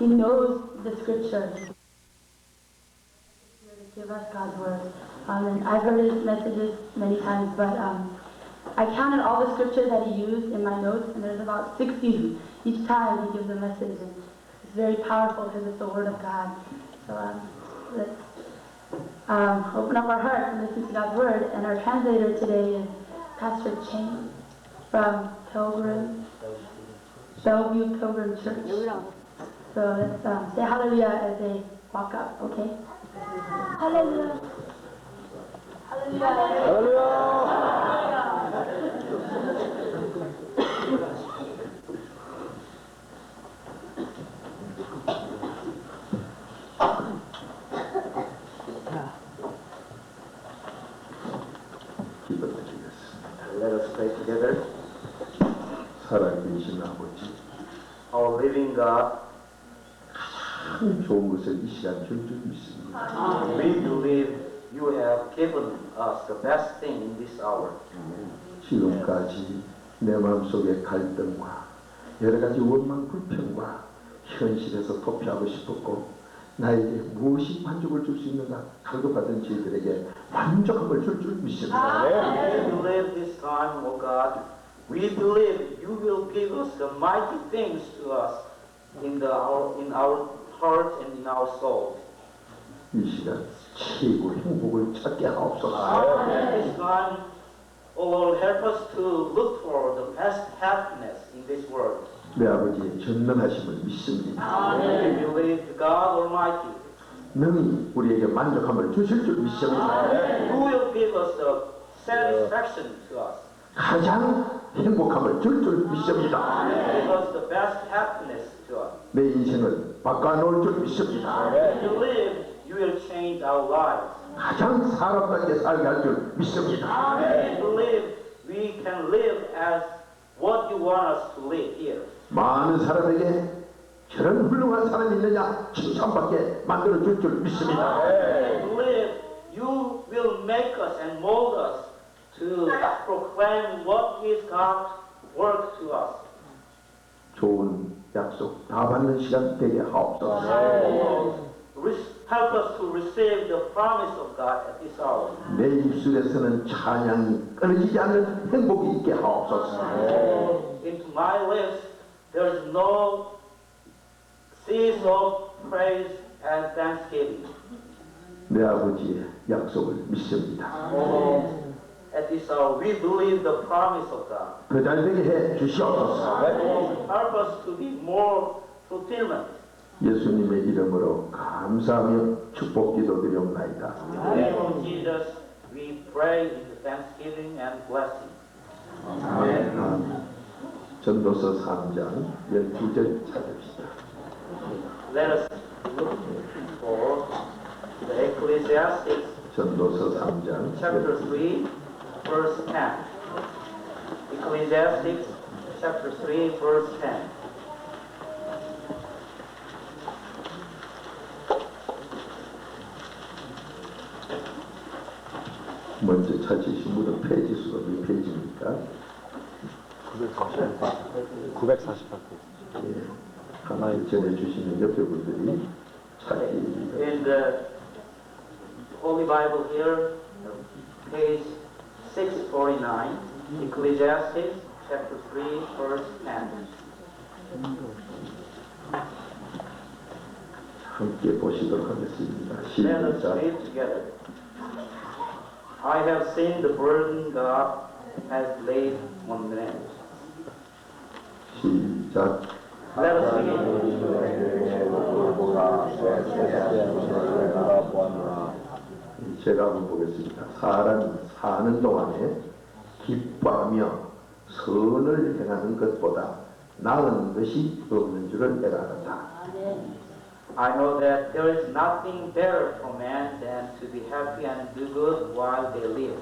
He knows the scripture to give us God's word. And I've heard his messages many times, but I counted all the scriptures that he used in my notes, and there's about 60 each time he gives a message. And it's very powerful because it's the word of God. So let's open up our hearts and listen to God's word. And our translator today is Pastor Chang from Bellevue Pilgrim Church. So let's say hallelujah as they walk up, okay? Hallelujah. Hallelujah. Let us pray together. 살아계신 아버지, Our living God, 좋은 것을 이 시간 줄 믿습니다. we believe you have given us the best thing in this hour. 지금까지 내 마음속의 갈등과 여러 가지 원망 불평과 현실에서 도피하고 싶었고 나에게 무엇이 만족을 줄 수 있는가 갈급하던 저희들에게 만족함을 줄 믿습니다. We believe this time, O God, we believe you will give us the mighty things to us in our hearts and in our souls. 이 시간 최고 행복을 찾게 하옵소서. This time, O Lord, help us to look for the best happiness in this world. 내 아버지의 전능하심을 믿습니다. We believe God Almighty, 능히 우리에게 만족함을 주실 줄 믿습니다. who will give us the satisfaction to us. 가장 행복함을 줄 믿습니다. Give us the best happiness to us. 내 인생을 바꿔놓을 줄 믿습니다. We believe you will change our lives. 가장 사람답게 살게 할 줄 믿습니다. We believe we can live as what you want us to live here. 많은 사람에게 저런 훌륭한 사람이 있느냐 칭찬받게 만들어 줄 믿습니다. We believe you will make us and mold us to proclaim what is God's work to us. 좋은 약속 다 받는 시간 되게 하옵소서. Help us to receive the promise of God at this hour. 내 입술에서는 찬양이 끊어지지 않는 행복이 있게 하옵소서. Into my lips there is no cease of praise and thanksgiving. 내 아버지의 약속을 믿습니다. At this hour we believe the promise of God. 그 잘 되게 해 주시옵소서. Help us to be more fulfillment. 예수님의 이름으로 감사하며 축복 기도드리옵나이다. In the name of Jesus, we pray in the thanksgiving and blessing. 아멘. 전도서 3장 12절 찾읍시다. Let us look for the Ecclesiastes 전도서 3장 chapter 3, verse 10. Ecclesiastes chapter 3, verse 10. 먼저 찾으신 분은 페이지 수가 몇 페이지입니까? 948페이지. 예. 하나에 전해주시는 옆에 분들이 찾기. In the Holy Bible here, page 649, Ecclesiastes chapter 3, verse 10. 함께 보시도록 하겠습니다. Let us 시작. read together. I have seen the burden God has laid on men. 시작. Let us begin. 제가 한번 보겠습니다. 사람이 사는 동안에 기뻐하며 선을 행하는 것보다 나은 것이 없는 줄을 내가 알았다. I know that there is nothing better for man than to be happy and do good while they live.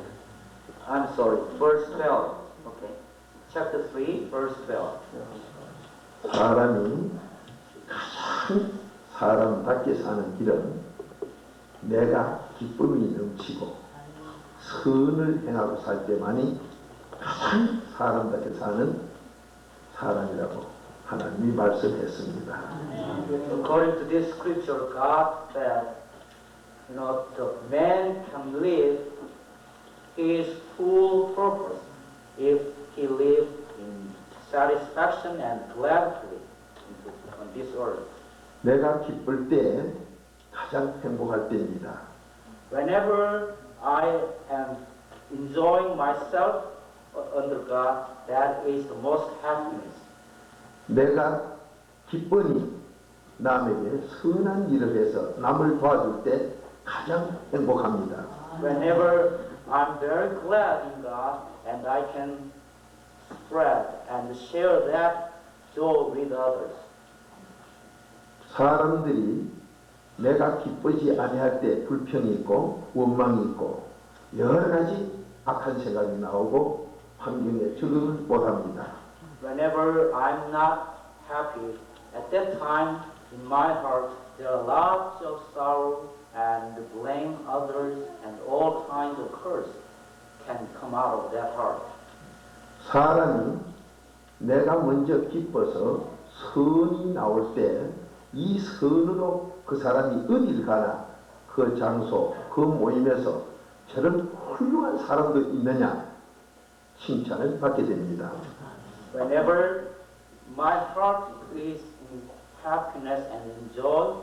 I'm sorry, verse 12. Okay. Chapter 3, verse 12. 사람이 가장 사람답게 사는 길은 내가 기쁨이 넘치고 선을 행하고 살 때만이 가장 사람답게 사는 사람이라고 하나님이 말씀했습니다. According to this scripture, God said, the man can live his full purpose if he lives in satisfaction and gladly on this earth. 내가 기쁠 때 가장 행복할 때입니다. Whenever I am enjoying myself under God, that is the most happiness. 내가 기쁘니 남에게 선한 일을 해서 남을 도와줄 때 가장 행복합니다. Whenever I'm very glad in God and I can spread and share that joy with others. 사람들이 내가 기쁘지 아니할 때 불평이 있고 원망이 있고 여러 가지 악한 생각이 나오고 환경에 적응을 못합니다. Whenever I'm not happy, at that time in my heart there are lots of sorrow and blame others and all kinds of curse can come out of that heart. 사람이 내가 먼저 기뻐서 선이 나올 때 이 선으로 그 사람이 어디를 가나 그 장소, 그 모임에서 저런 훌륭한 사람도 있느냐 칭찬을 받게 됩니다. Whenever my heart is in happiness and in joy,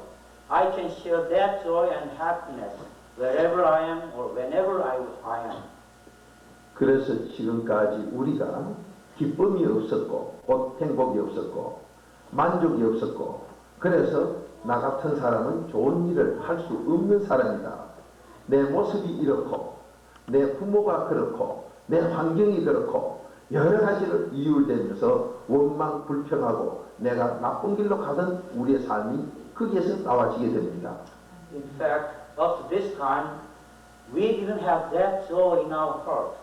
I can share that joy and happiness wherever I am or whenever I am. 그래서 지금까지 우리가 기쁨이 없었고 곧 행복이 없었고 만족이 없었고 그래서 나 같은 사람은 좋은 일을 할 수 없는 사람이다. 내 모습이 이렇고 내 부모가 그렇고 내 환경이 그렇고 여러 가지를 이유를 대면서 원망 불평하고 내가 나쁜 길로 가던 우리의 삶이 거기에서 나와지게 됩니다. In fact, up to this time, we didn't have that joy in our heart.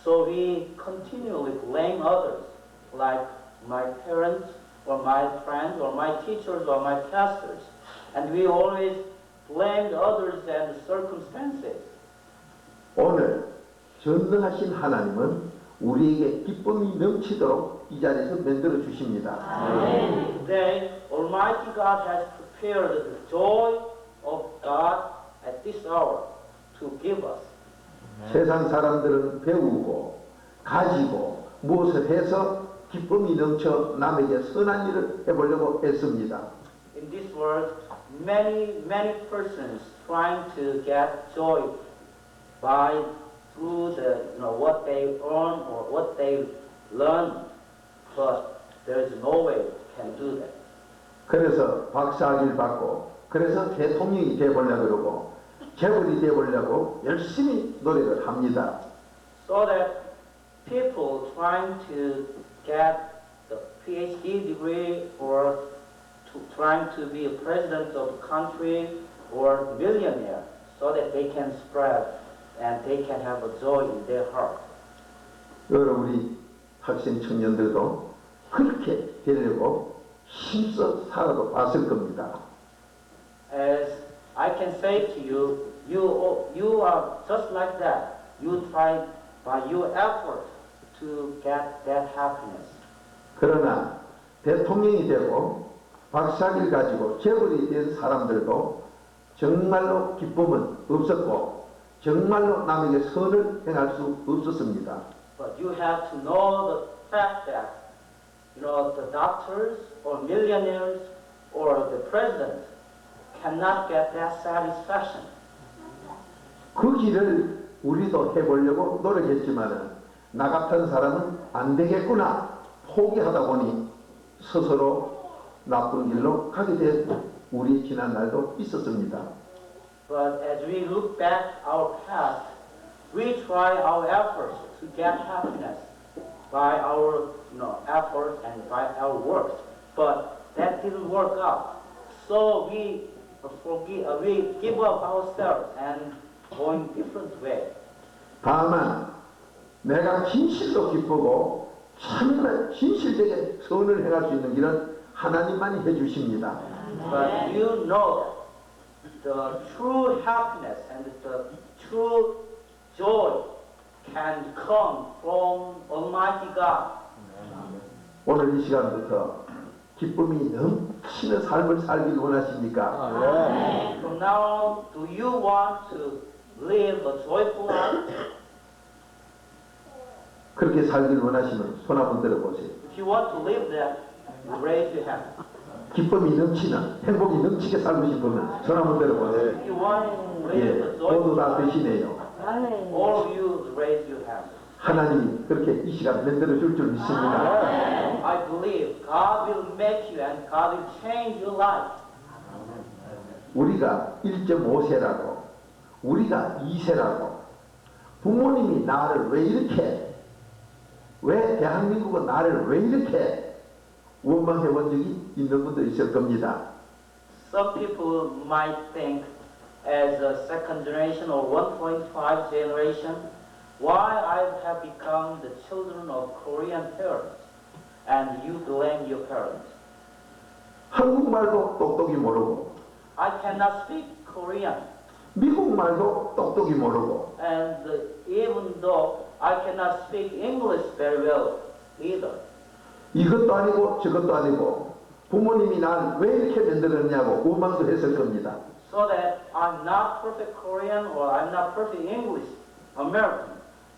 So we continually blame others, like my parents, or my friends, or my teachers, or my pastors. And we always blamed others and the circumstances. 오늘 전능하신 하나님은 우리에게 기쁨이 넘치도록 이 자리에서 만들어 주십니다. Today, Almighty God has prepared the joy of God at this hour to give us. 세상 사람들은 배우고 가지고 무엇을 해서 기쁨이 넘쳐 남에게 선한 일을 해보려고 애씁니다. In this world, many persons trying to get joy by through the what they earn or what they learn, but there is no way can do that. 그래서 박사학위를 받고 그래서 대통령이 되어보려고 그러고 재벌이 되어보려고 열심히 노력을 합니다. So that people trying to get the PhD degree or trying to be a president of the country or millionaire, so that they can spread and they can have a joy in their heart. 여러분 우리 학생 청년들도 그렇게 되려고 힘써 살아도 봤을 겁니다. As I can say to you, you are just like that. You try by your effort to get that happiness. 그러나 대통령이 되고 박사학위를 가지고 재벌이 된 사람들도 정말로 기쁨은 없었고 정말로 남에게 선을 행할 수 없었습니다. But you have to know the fact that the doctors or millionaires or the president cannot get that satisfaction. 그 길을 우리도 해보려고 노력했지만은 나 같은 사람은 안 되겠구나 포기하다 보니 스스로 나쁜 길로 가게 된 우리 지난 날도 있었습니다. But as we look back our past, we try our efforts to get happiness by our efforts and by our works, but that didn't work out. So we give up ourselves and going different way. 다만 내가 진실로 기쁘고 정말 진실되게 선을 행할 수 있는 길은 하나님만이 해주십니다. But you know the true happiness and the true joy can come from Almighty God. 오늘 이 시간부터 기쁨이 넘치는 삶을 살길 원하십니까? From now on, do you want to live a joyful life? 그렇게 살길 원하시면 손 한번 들어보세요. If you want to live that, you raise your hand. 기쁨이 넘치는, 행복이 넘치게 살고 싶으면 손 한번 들어보세요. If you want to 예, live a 모두 joyful 다 life, 드시네요. all of you raise your hand. 하나님이 그렇게 이 시간 만들어 줄 줄 믿습니다. I believe God will make you and God will change your life. 우리가 1.5세라고, 우리가 2세라고, 부모님이 나를 왜 이렇게, 왜 대한민국은 나를 왜 이렇게 원망해 본 적이 있는 분도 있을 겁니다. Some people might think as a second generation or 1.5 generation, why I have become the children of Korean parents and you blame your parents. 한국말도 똑똑히 모르고, I cannot speak Korean 미국말도 똑똑히 모르고, and even though I cannot speak English very well either. 이것도 아니고 저것도 아니고 부모님이 날 왜 이렇게 만들었냐고 원망도 했을 겁니다. So that I'm not perfect Korean or I'm not perfect English American.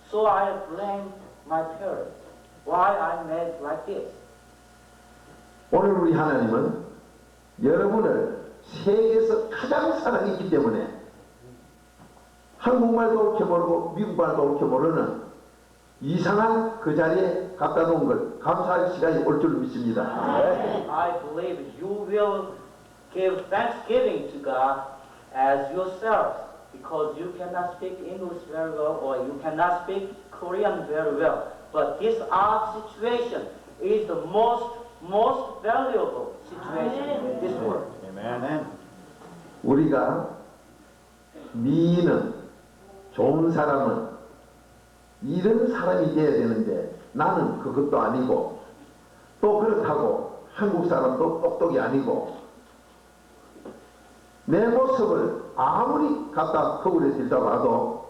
So I blame my parents. Why I made like this. 오늘 우리 하나님은 여러분을 세계에서 가장 사랑했기 때문에 한국말도 옳게 모르고 미국말도 옳게 모르는 이상한 그 자리에 갖다 놓은 걸 감사할 시간이 올 줄 믿습니다. I believe you will give thanksgiving to God as yourselves because you cannot speak English very well or you cannot speak Korean very well. But this art situation is the most valuable situation in this world. Amen. 우리가 미인은 좋은 사람은 이런 사람이 돼야 되는데 나는 그것도 아니고 또 그렇다고 한국 사람도 똑똑이 아니고 내 모습을 아무리 갖다 거울에 들다봐도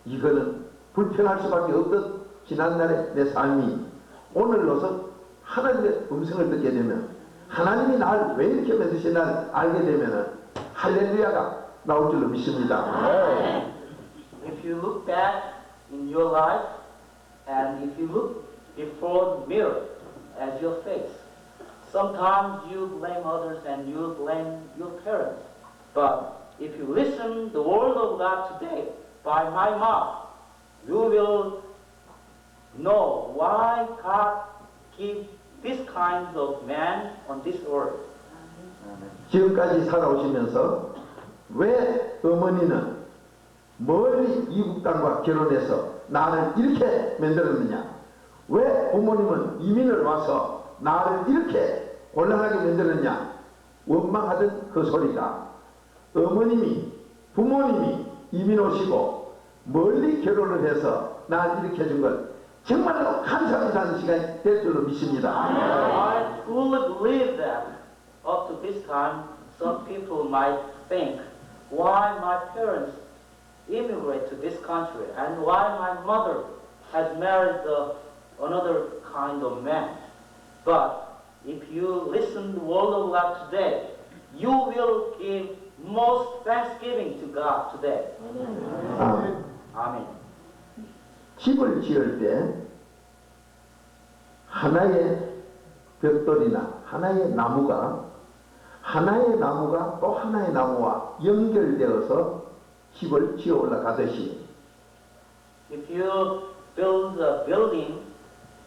이거는 불편할 수밖에 없던 지난날의 내 삶이 오늘로서 하나님의 음성을 듣게 되면 하나님이 날 왜 이렇게 만드시나 알게 되면 할렐루야가 나올 줄로 믿습니다. If you look back in your life and if you look before the mirror as your face, sometimes you blame others and you blame your parents. But if you listen the word of God today by my mouth, you will know why God gives this kind of man on this earth. 지금까지 살아오시면서 왜 어머니는 멀리 이국 땅과 결혼해서 나를 이렇게 만들었느냐? 왜 부모님은 이민을 와서 나를 이렇게 곤란하게 만들었냐? 원망하던 그 소리가 어머님이 부모님이 이민 오시고 멀리 결혼을 해서 나를 이렇게 해준 걸 정말로 감사하는 시간이 될 줄로 믿습니다. I truly believe that up to this time, some people might think why my parents immigrate to this country and why my mother has married another kind of man. But if you listen to the word of God today, you will give most thanksgiving to God today. 아멘. Amen. 집을 지을 때 하나의 벽돌이나 하나의 나무가 또 하나의 나무와 연결되어서 집을 지어 올라가듯이 If you build a building,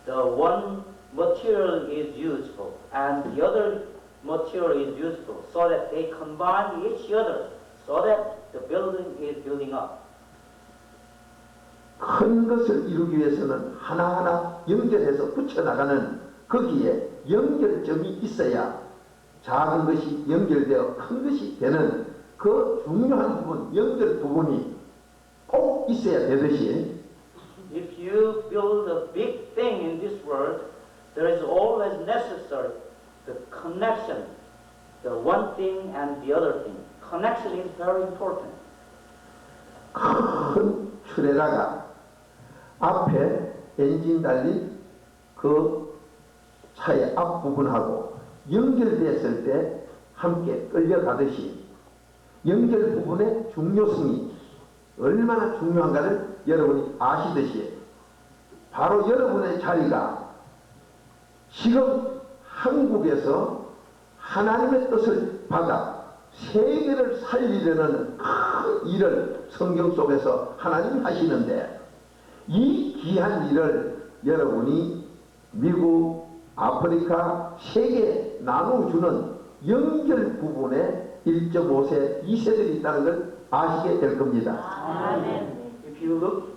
the one material is useful and the other material is useful so that they combine each other so that the building is building up. 큰 것을 이루기 위해서는 하나하나 연결해서 붙여나가는 거기에 연결점이 있어야 작은 것이 연결되어 큰 것이 되는 그 중요한 부분, 연결 부분이 꼭 있어야 되듯이 If you build a big thing in this world, there is always necessary the connection, the one thing and the other thing. Connection is very important. 큰 트레라가 앞에 엔진 달린 그 차의 앞부분하고 연결됐을 때 함께 끌려가듯이 연결 부분의 중요성이 얼마나 중요한가를 여러분이 아시듯이 바로 여러분의 자리가 지금 한국에서 하나님의 뜻을 받아 세계를 살리려는 큰 일을 성경 속에서 하나님이 하시는데 이 귀한 일을 여러분이 미국, 아프리카, 세계에 나눠주는 연결 부분에 1.5세, 2세들이 있다는 걸 아시게 될 겁니다. If you look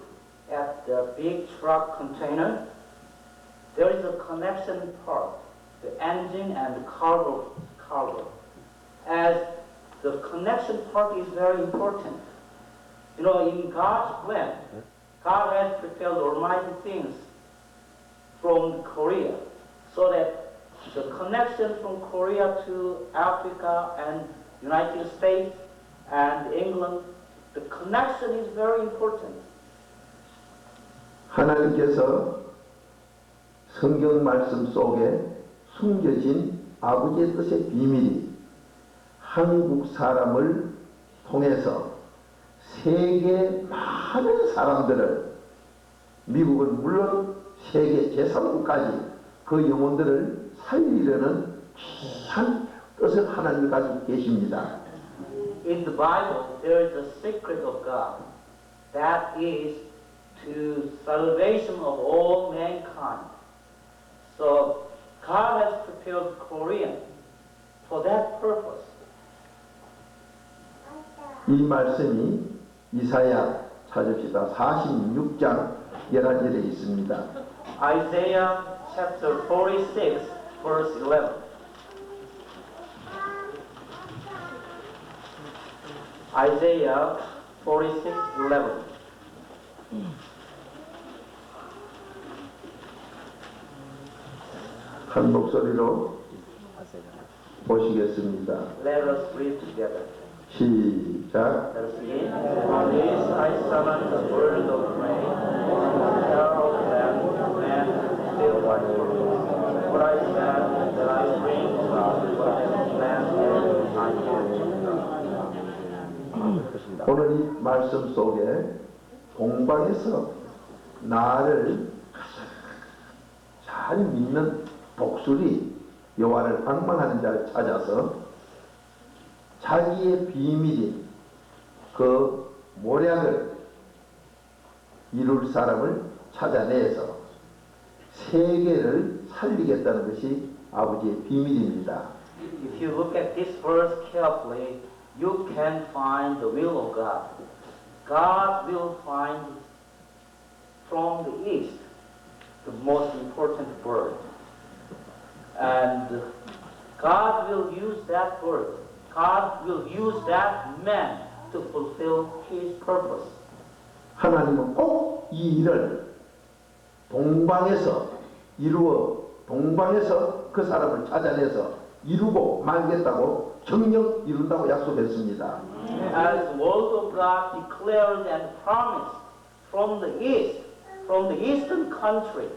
at the big truck container, there is a connection part, the engine and the cargo. As the connection part is very important. You know, in God's plan, God has prepared almighty things from Korea, so that the connection from Korea to Africa and United States and England, the connection is very important. 하나님께서 성경 말씀 속에 숨겨진 아버지의 뜻의 비밀이 한국 사람을 통해서 세계 많은 사람들을 미국은 물론 세계 제3국까지 그 영혼들을 살리려는 귀한 뜻을 하나님이 가지고 계십니다. In the Bible, there is a secret of God, that is to salvation of all mankind. So God has prepared Korean for that purpose. 이 말씀이 이사야 찾읍시다. 46장 11절에 있습니다. Isaiah chapter 46, verse 11. Isaiah 46, 11. 한 목소리로 보시겠습니다. Let us read together. 시작. Let us begin. On this I summon the word of rain, care of them, and still white world. What I said that I bring about, what I have planned, I do. 오늘 이 말씀 속에 동방에서 나를 잘 믿는 독수리 여호와를 방망하는 자를 찾아서 자기의 비밀인 그 모략을 이룰 사람을 찾아내서 세계를 살리겠다는 것이 아버지의 비밀입니다. If you look at this verse carefully, you can find the will of God. God will find from the east the most important word. And God will use that word. God will use that man to fulfill his purpose. 하나님은 꼭 이 일을 동방에서 이루어 동방에서 그 사람을 찾아내서 이루고 말겠다고 정령 이룬다고 약속했습니다. As the word of God declared and promised from the east, from the eastern country,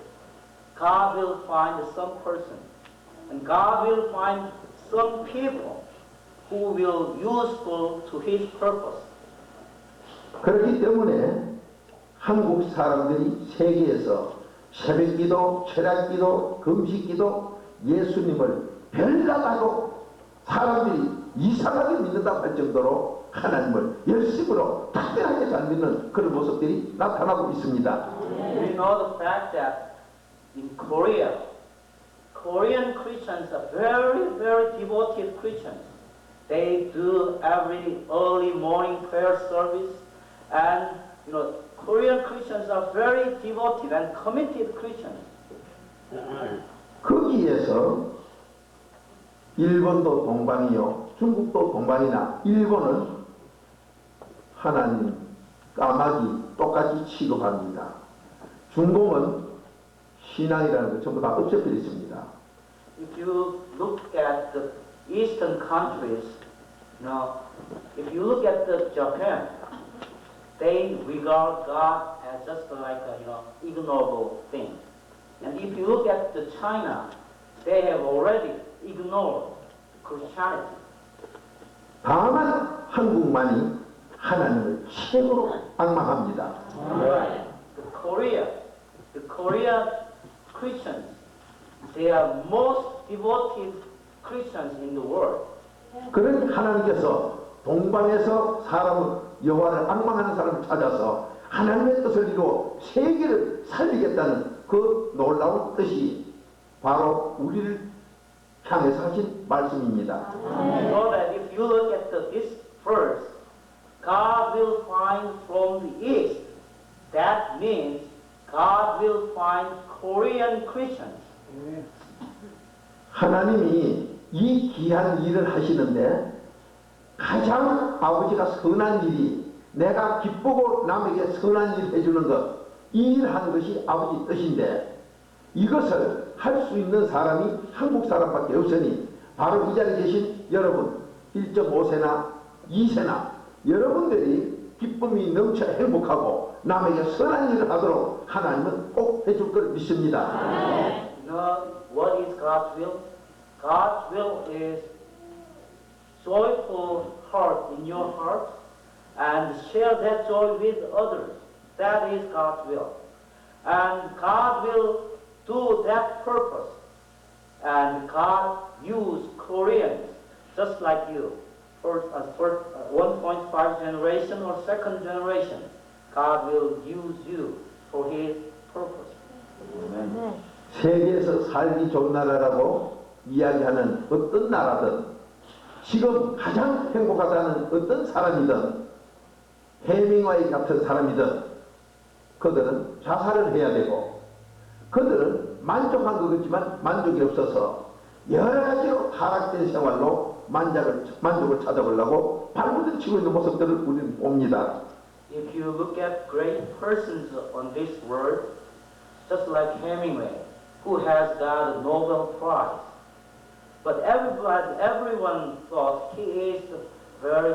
God will find some person, and God will find some people who will useful to His purpose. 그렇기 때문에 한국 사람들이 세계에서 새벽기도, 철학기도, 금식기도, 예수님을 별나가도 사람들이 이상하게 믿는다고 할 정도로 하나님을 열심으로 특별하게 잘 믿는 그런 모습들이 나타나고 있습니다. We know the fact that in Korea, Korean Christians are very, very devoted Christians. They do every early morning prayer service, and Korean Christians are very devoted and committed Christians. 거기에서 일본도 동방이요, 중국도 동방이나 일본은 하나님 까마귀 똑같이 취급합니다. 중공은 신앙이라는 걸 전부 다 없애버렸습니다. If you look at the eastern countries, if you look at the Japan, they regard God as just like a ignorable thing. And if you look at the China, they have already ignored Christianity. 다만 한국만이 하나님을 최고로 앙망합니다. The Korean Christians, they are most devoted Christians in the world. 그런 하나님께서 동방에서 사람을 여호와를 앙망하는 사람을 찾아서 하나님의 뜻을 이루어 세계를 살리겠다는 그 놀라운 뜻이 바로 우리를 향해서 하신 말씀입니다. So that if you look at this verse, God will find from the east. That means God will find Korean Christians. 하나님이 이 귀한 일을 하시는데 가장 아버지가 선한 일이 내가 기쁘고 남에게 선한 일 해주는 것, 이 일 하는 것이 아버지 뜻인데 이것을 할 수 있는 사람이 한국 사람밖에 없으니 바로 이 자리에 계신 여러분 1.5세나 2세나 여러분들이 기쁨이 넘쳐 행복하고 남에게 선한 일을 하도록 하나님은 꼭 해줄 걸 믿습니다. You know what is God's will? God's will is joyful heart in your heart and share that joy with others. That is God's will. And God will do that purpose. And God use Koreans just like you. First 1.5 generation or second generation. God will use you for His purpose. Amen. 세계에서 살기 좋은 나라라고 이야기하는 어떤 나라든 지금 가장 행복하다는 어떤 사람이든 해밍웨이 같은 사람이든 그들은 자살을 해야 되고 그들은 만족한 것 같지만 만족이 없어서 여러 가지로 타락된 생활로 만족을 찾아보려고 발부딪히고 있는 모습들을 우리는 봅니다. If you look at great persons on this world, just like Hemingway, who has got a Nobel Prize, but everyone thought he is a very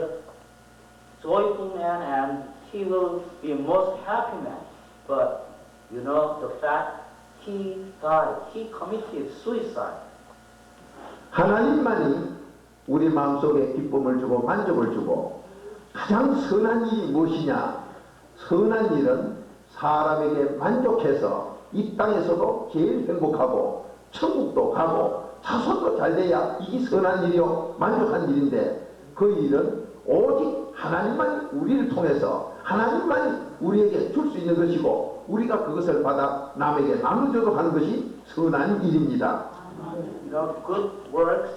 joyful man and he will be a most happy man. But you know the fact, he died. He committed suicide. 하나님만이 우리 마음속에 기쁨을 주고 만족을 주고 가장 선한 일이 무엇이냐? 선한 일은 사람에게 만족해서 이 땅에서도 제일 행복하고 천국도 가고 자손도 잘 돼야 이게 선한 일이요 만족한 일인데 그 일은 오직 하나님만 우리를 통해서 하나님만이 우리에게 줄 수 있는 것이고 우리가 그것을 받아 남에게 나누도록 하는 것이 선한 일입니다. You know, good works.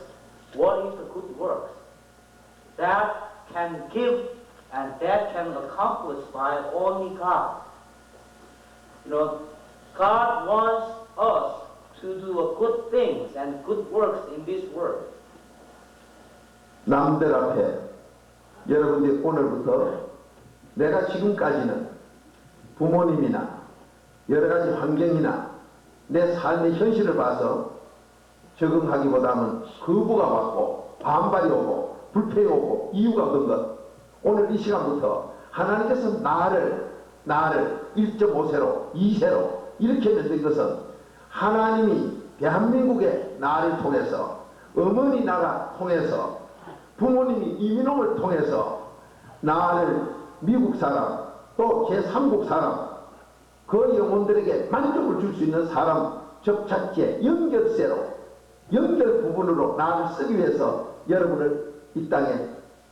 What is the good works? That can give and that can accomplish by only God. You know, God wants us to do good things and good works in this world. 남들 앞에 여러분들이 오늘부터 내가 지금까지는 부모님이나 여러 가지 환경이나 내 삶의 현실을 봐서 적응하기보다는 거부가 왔고 반발이 오고 불평이 오고 이유가 없는 것 오늘 이 시간부터 하나님께서 나를 1.5세로 2세로 이렇게 만든 것은 하나님이 대한민국의 나를 통해서 어머니 나라 통해서 부모님이 이민홈을 통해서 나를 미국 사람 또 제3국 사람 그 영혼들에게 만족을 줄 수 있는 사람 접착제 연결세로 연결 부분으로 나를 쓰기 위해서 여러분을 이 땅에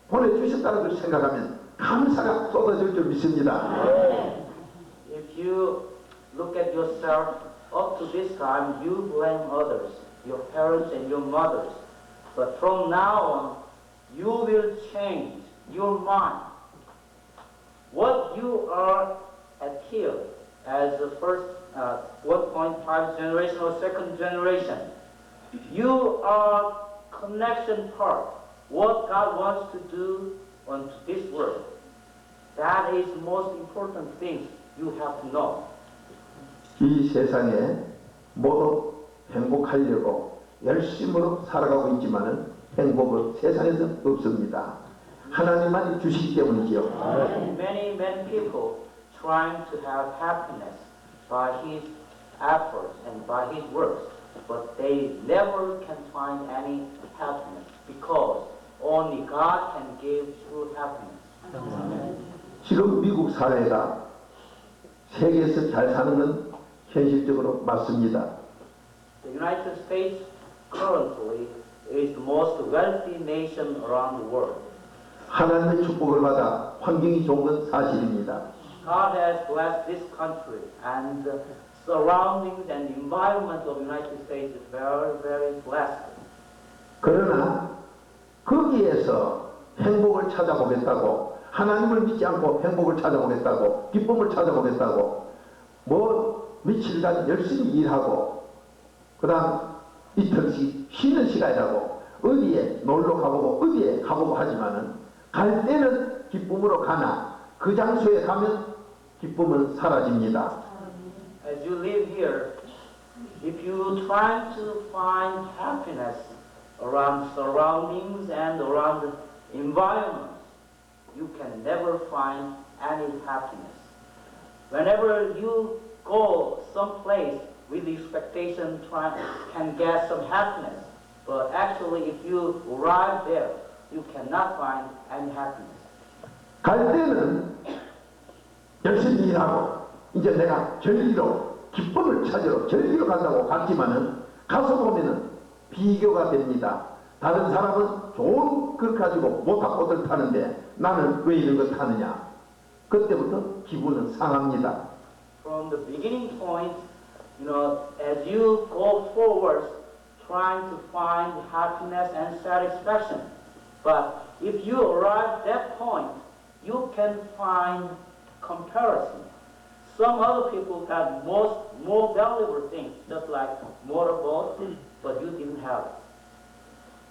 보내주셨다는 것을 생각하면 감사가 쏟아질 줄 믿습니다. If you look at yourself up to this time, you blame others, your parents and your mothers. But from now on, you will change your mind. What you are at here as the first 1.5 generation or second generation, you are connection part. What God wants to do on this world. That is the most important thing you have to know. 이 세상에 모두 행복하려고 열심으로 살아가고 있지만은 행복은 세상에는 없습니다. 하나님만이 주시기 때문이지요. Many people trying to have happiness by his efforts and by his works. but they never can find any happiness because only God can give true happiness. 지금 미국 사회가 세계에서 잘 사는 건 현실적으로 맞습니다. The United States currently is the most wealthy nation around the world. 하나님의 축복을 받아 환경이 좋은 건 사실입니다. God has blessed this country and the surroundings and environment of the United States is very, very blessed. 그러나 거기에서 행복을 찾아보겠다고 하나님을 믿지 않고 행복을 찾아보겠다고 기쁨을 찾아보겠다고 뭐 며칠간 열심히 일하고 그 다음 이틀씩 쉬는 시간이라고 어디에 놀러 가보고 어디에 가보고 하지만은 갈 때는 기쁨으로 가나 그 장소에 가면 기쁨은 사라집니다. As you live here, if you try to find happiness around surroundings and around the environment, you can never find any happiness. Whenever you go someplace with the expectation can get some happiness, but actually if you arrive there, you cannot find any happiness. 갈 때는 열심히 일하고 이제 내가 절기로 기쁨을 찾으러 절기로 간다고 갔지만은 가서 보면은 비교가 됩니다. 다른 사람은 좋은 걸 가지고 모터 꽃을 타는데 나는 왜 이런 걸 타느냐. 그때부터 기분은 상합니다. From the beginning point, as you go forward, trying to find happiness and satisfaction. But if you arrive at that point, you can find comparison. Some other people got more valuable things, just like motorboat, but you didn't have it.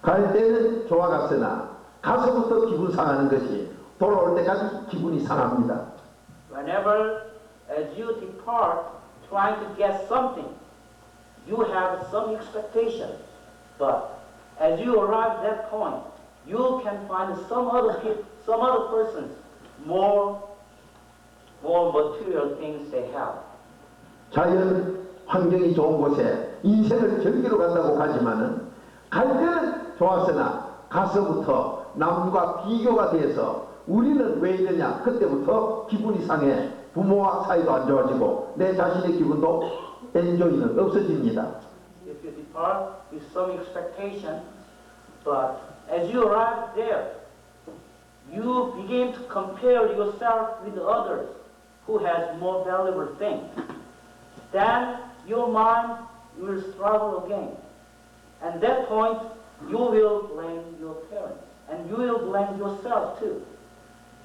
갈 때는 좋아갔으나 가서부터 기분 상하는 것이 돌아올 때까지 기분이 상합니다. Whenever as you depart, trying to get something, you have some expectation. But as you arrive at that point, you can find some other persons more material things they have. 자연 환경이 좋은 곳에 인생을 즐기러 간다고 가지만은 갈 때는 좋았으나 가서부터 남과 비교가 돼서 우리는 왜 이러냐 그때부터 기분이 상해 부모와 사이도 안 좋아지고 내 자신의 기분도 엔조이는 없어집니다. If you depart with some expectation, but as you arrive there, you begin to compare yourself with others who has more valuable things. Then your mind will struggle again. And that point, you will blame your parents. And you will blame yourself too.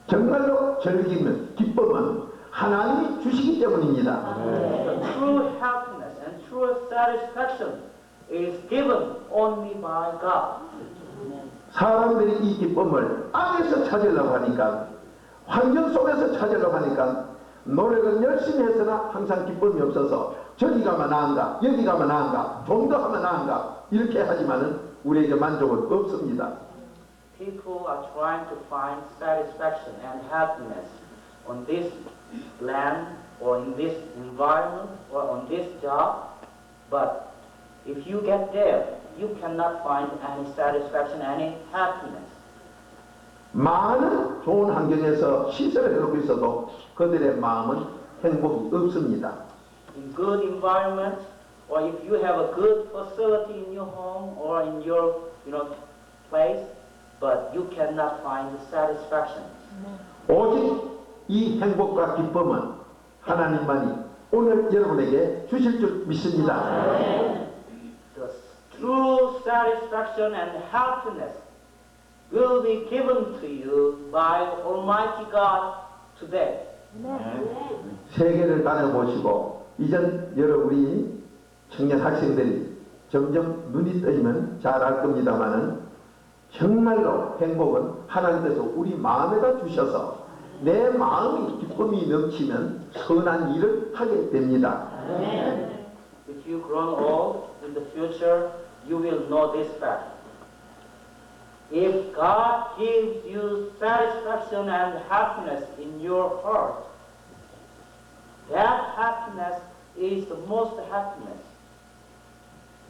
정말로 즐기면 기쁨은 하나님이 주시기 때문입니다. The true happiness and true satisfaction is given only by God. 사람들이 이 기쁨을 땅에서 찾으려고 하니까 환경 속에서 찾으려고 하니까 노력은 열심히 했으나 항상 기쁨이 없어서 저기 가면 나은가 여기 가면 나은가 좀 더 하면 나은가 이렇게 하지만은 우리에게 만족은 없습니다. People are trying to find satisfaction and happiness on this land or in this environment or on this job, but if you get there, you cannot find any satisfaction, any happiness. 많은 좋은 환경에서 시설을 해놓고 있어도 그들의 마음은 행복이 없습니다. In good environment, or if you have a good facility in your home or in your place, but you cannot find the satisfaction. 오직 이 행복과 기쁨은 하나님만이 오늘 여러분에게 주실 줄 믿습니다. The true satisfaction and happiness will be given to you by Almighty God today. 세계를 다녀보시고 이전 여러분이 청년 학생들이 점점 눈이 뜨이면 잘 알 겁니다마는 정말로 행복은 하나님께서 우리 마음에다 주셔서 내 마음이 기쁨이 넘치면 선한 일을 하게 됩니다. If you grow old in the future, you will know this fact. If God gives you satisfaction and happiness in your heart, that happiness is the most happiness.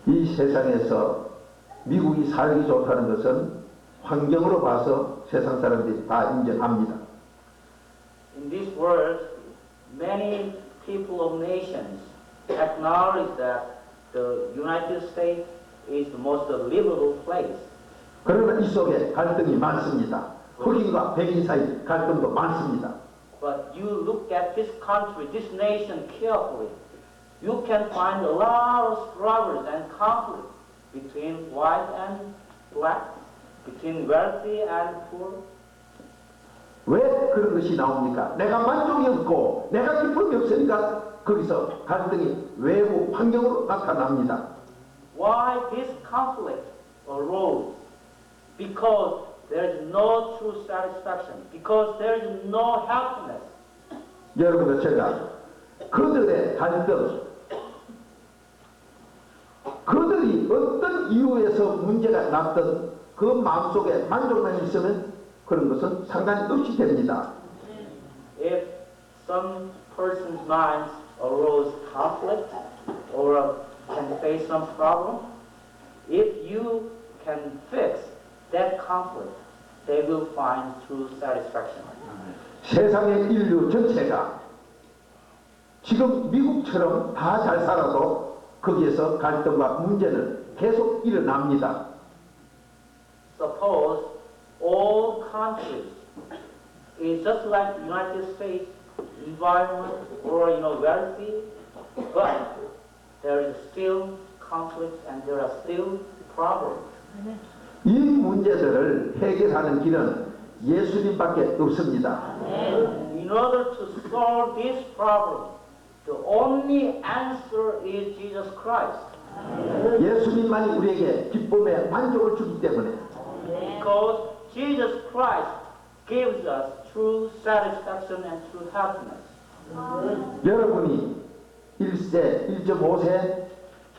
이 세상에서 미국이 살기 좋다는 것은 환경으로 봐서 세상 사람들이 다 인정합니다. In this world, many people of nations acknowledge that the United States is the most livable place. 그러나 이 속에 갈등이 많습니다. 흑인과 백인 사이 갈등도 많습니다. But you look at this country, this nation carefully, you can find a lot of struggles and conflict between white and black, between wealthy and poor. 왜 그런 것이 나옵니까? 내가 만족이 없고 내가 기쁨이 없으니까 거기서 갈등이 외부 환경으로 나타납니다. Why this conflict arose? Because there is no true satisfaction. Because there is no happiness. 여러분들 제가 그들의 갈등, 그들이 어떤 이유에서 문제가 났던 그 마음속에 만족만 있으면 그런 것은 상관이 없이 됩니다. If some person's minds arose conflict or can face some problem, if you can fix that conflict, they will find true satisfaction. 세상의 인류 전체가 지금 미국처럼 다 잘 살아도 거기에서 갈등과 문제는 계속 일어납니다. Suppose all countries is just like United States environment or wealthy, but there is still conflict and there are still problems. 이 문제들을 해결하는 길은 예수님밖에 없습니다. In order to solve this problem, the only answer is Jesus Christ. 예수님만이 우리에게 기쁨의 만족을 주기 때문에 Because Jesus Christ gives us true satisfaction and true happiness. 여러분이 1세, 1.5세,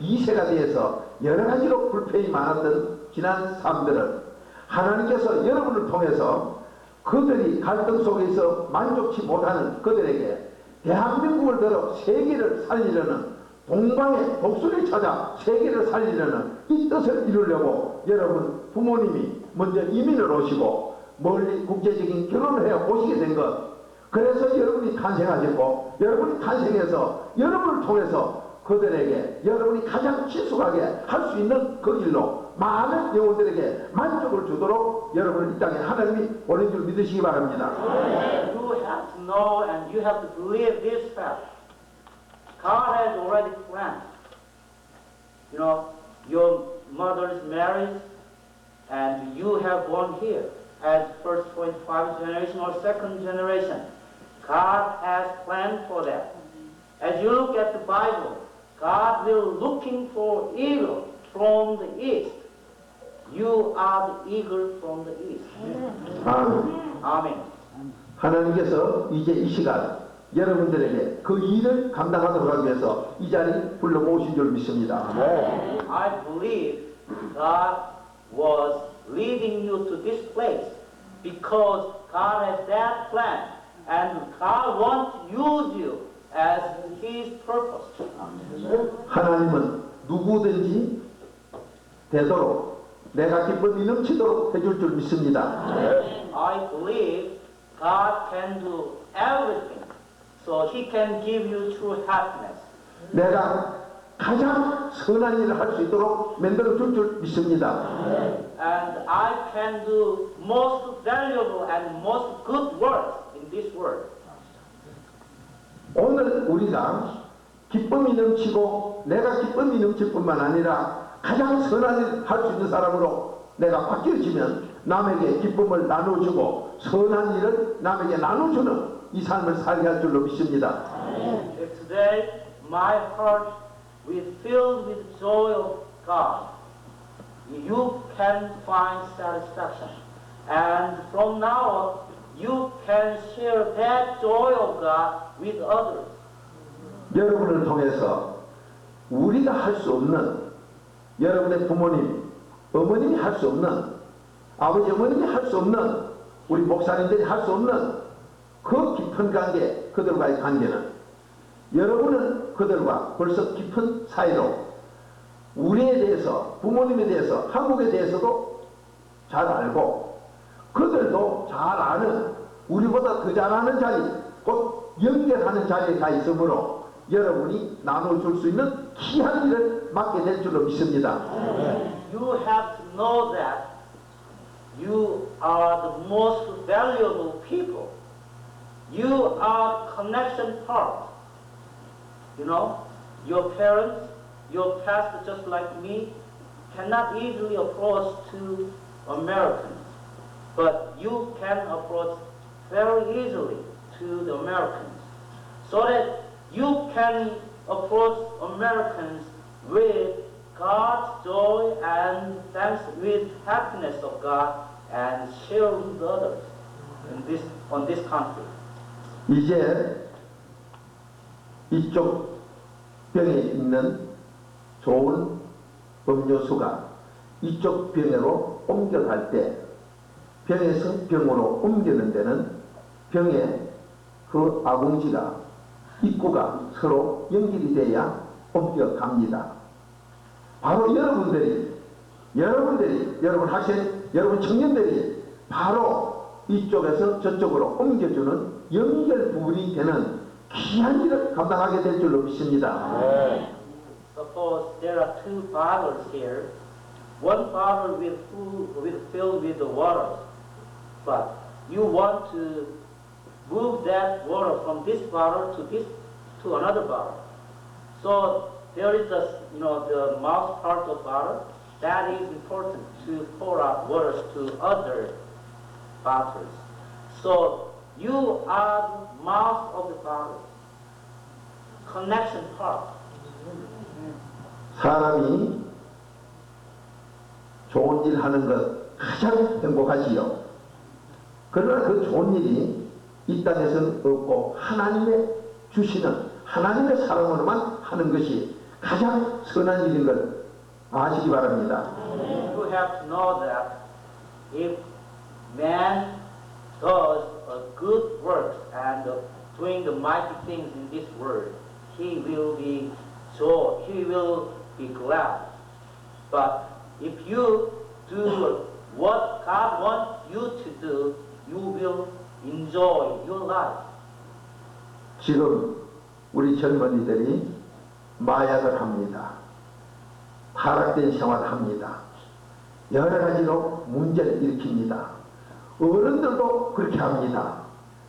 2세가 되어서 여러 가지로 불편이 많았던 지난 삶들은 하나님께서 여러분을 통해서 그들이 갈등 속에서 만족치 못하는 그들에게 대한민국을 들어 세계를 살리려는 동방의 독수리를 찾아 세계를 살리려는 이 뜻을 이루려고 여러분 부모님이 먼저 이민을 오시고 멀리 국제적인 결혼을 해 오시게 된 것, 그래서 여러분이 탄생하셨고 여러분이 탄생해서 여러분을 통해서 그들에게 여러분이 가장 친숙하게 할 수 있는 그 길로 많은 영혼들에게 만족을 주도록 여러분을 이 땅에 하나님이 보낸 줄 믿으시기 바랍니다. You have to know and you have to believe this fact. God has already planned. Your mother's marriage and you have born here as first 25 generation or second generation. God has planned for that. As you look at the Bible, God will looking for eagle from the east. You are the eagle from the east. 아멘. Amen. 하나님께서 이제 이 시간 여러분들에게 그 일을 감당하도록 하기 위해서 이 자리에 불러 모신 줄 믿습니다. I believe God was leading you to this place because God has that plan and God wants to use you as His purpose. 하나님은 누구든지 되도록 내가 기쁨이 넘치도록 해줄 줄 믿습니다. I believe God can do everything so He can give you true happiness. 내가 가장 선한 일을 할 수 있도록 만들어 줄 줄 믿습니다. And I can do most valuable and most good work in this world. 오늘 우리가 기쁨이 넘치고 내가 기쁨이 넘칠 뿐만 아니라 가장 선한 일을 할 수 있는 사람으로 내가 바뀌어지면 남에게 기쁨을 나눠주고 선한 일을 남에게 나눠주는 이 삶을 살게 할 줄로 믿습니다. If today my heart is filled with joy of God, you can find satisfaction. And from now on, you can share that joy of God with others. 여러분을 통해서 우리가 할 수 없는 여러분의 부모님, 어머님이 할 수 없는 아버지 어머님이 할 수 없는 우리 목사님들이 할 수 없는 그 깊은 관계, 그들과의 관계는 여러분은 그들과 벌써 깊은 사이로 우리에 대해서, 부모님에 대해서, 한국에 대해서도 잘 알고 그들도 잘 아는, 우리보다 더 잘 아는 자리, 곧 연결하는 자리에 가 있으므로 여러분이 나눠줄 수 있는 귀한 일을 맡게 될 줄로 믿습니다. You have to know that you are the most valuable people. You are connection part. You know, your parents, your pastor, just like me, cannot easily approach to Americans, but you can approach very easily to the Americans, so that you can approach Americans with God's joy and thanks, with happiness of God, and share with others on this country. 이제 이쪽 병에 있는 좋은 음료수가 이쪽 병으로 옮겨갈 때 병에서 병으로 옮기는 데는 병에 그 아궁지가 입구가 서로 연결이 돼야 옮겨갑니다. 바로 여러분 학생, 여러분 청년들이 바로 이쪽에서 저쪽으로 옮겨주는 연결 부분이 되는 귀한 일을 감당하게 될 줄로 믿습니다. Suppose there are two bottles here. One bottle filled with the water, but you want to move that water from this bottle to another bottle. So there is the mouth part of bottle that is important to pour out waters to other bottles. So you are the mouth of the bottle, connection part. 사람이 좋은 일 하는 것 가장 행복하지요. 그러나 그 좋은 일이 이 땅에서는 없고 하나님의 주시는 하나님의 사랑으로만 하는 것이 가장 선한 일인 걸 아시기 바랍니다. You have to know that if man does a good work and doing the mighty things in this world, he will be joy, he will be glad. But if you do what God wants you to do, you will enjoy your life. 지금 우리 젊은이들이 마약을 합니다. 타락된 생활을 합니다. 여러 가지로 문제를 일으킵니다. 어른들도 그렇게 합니다.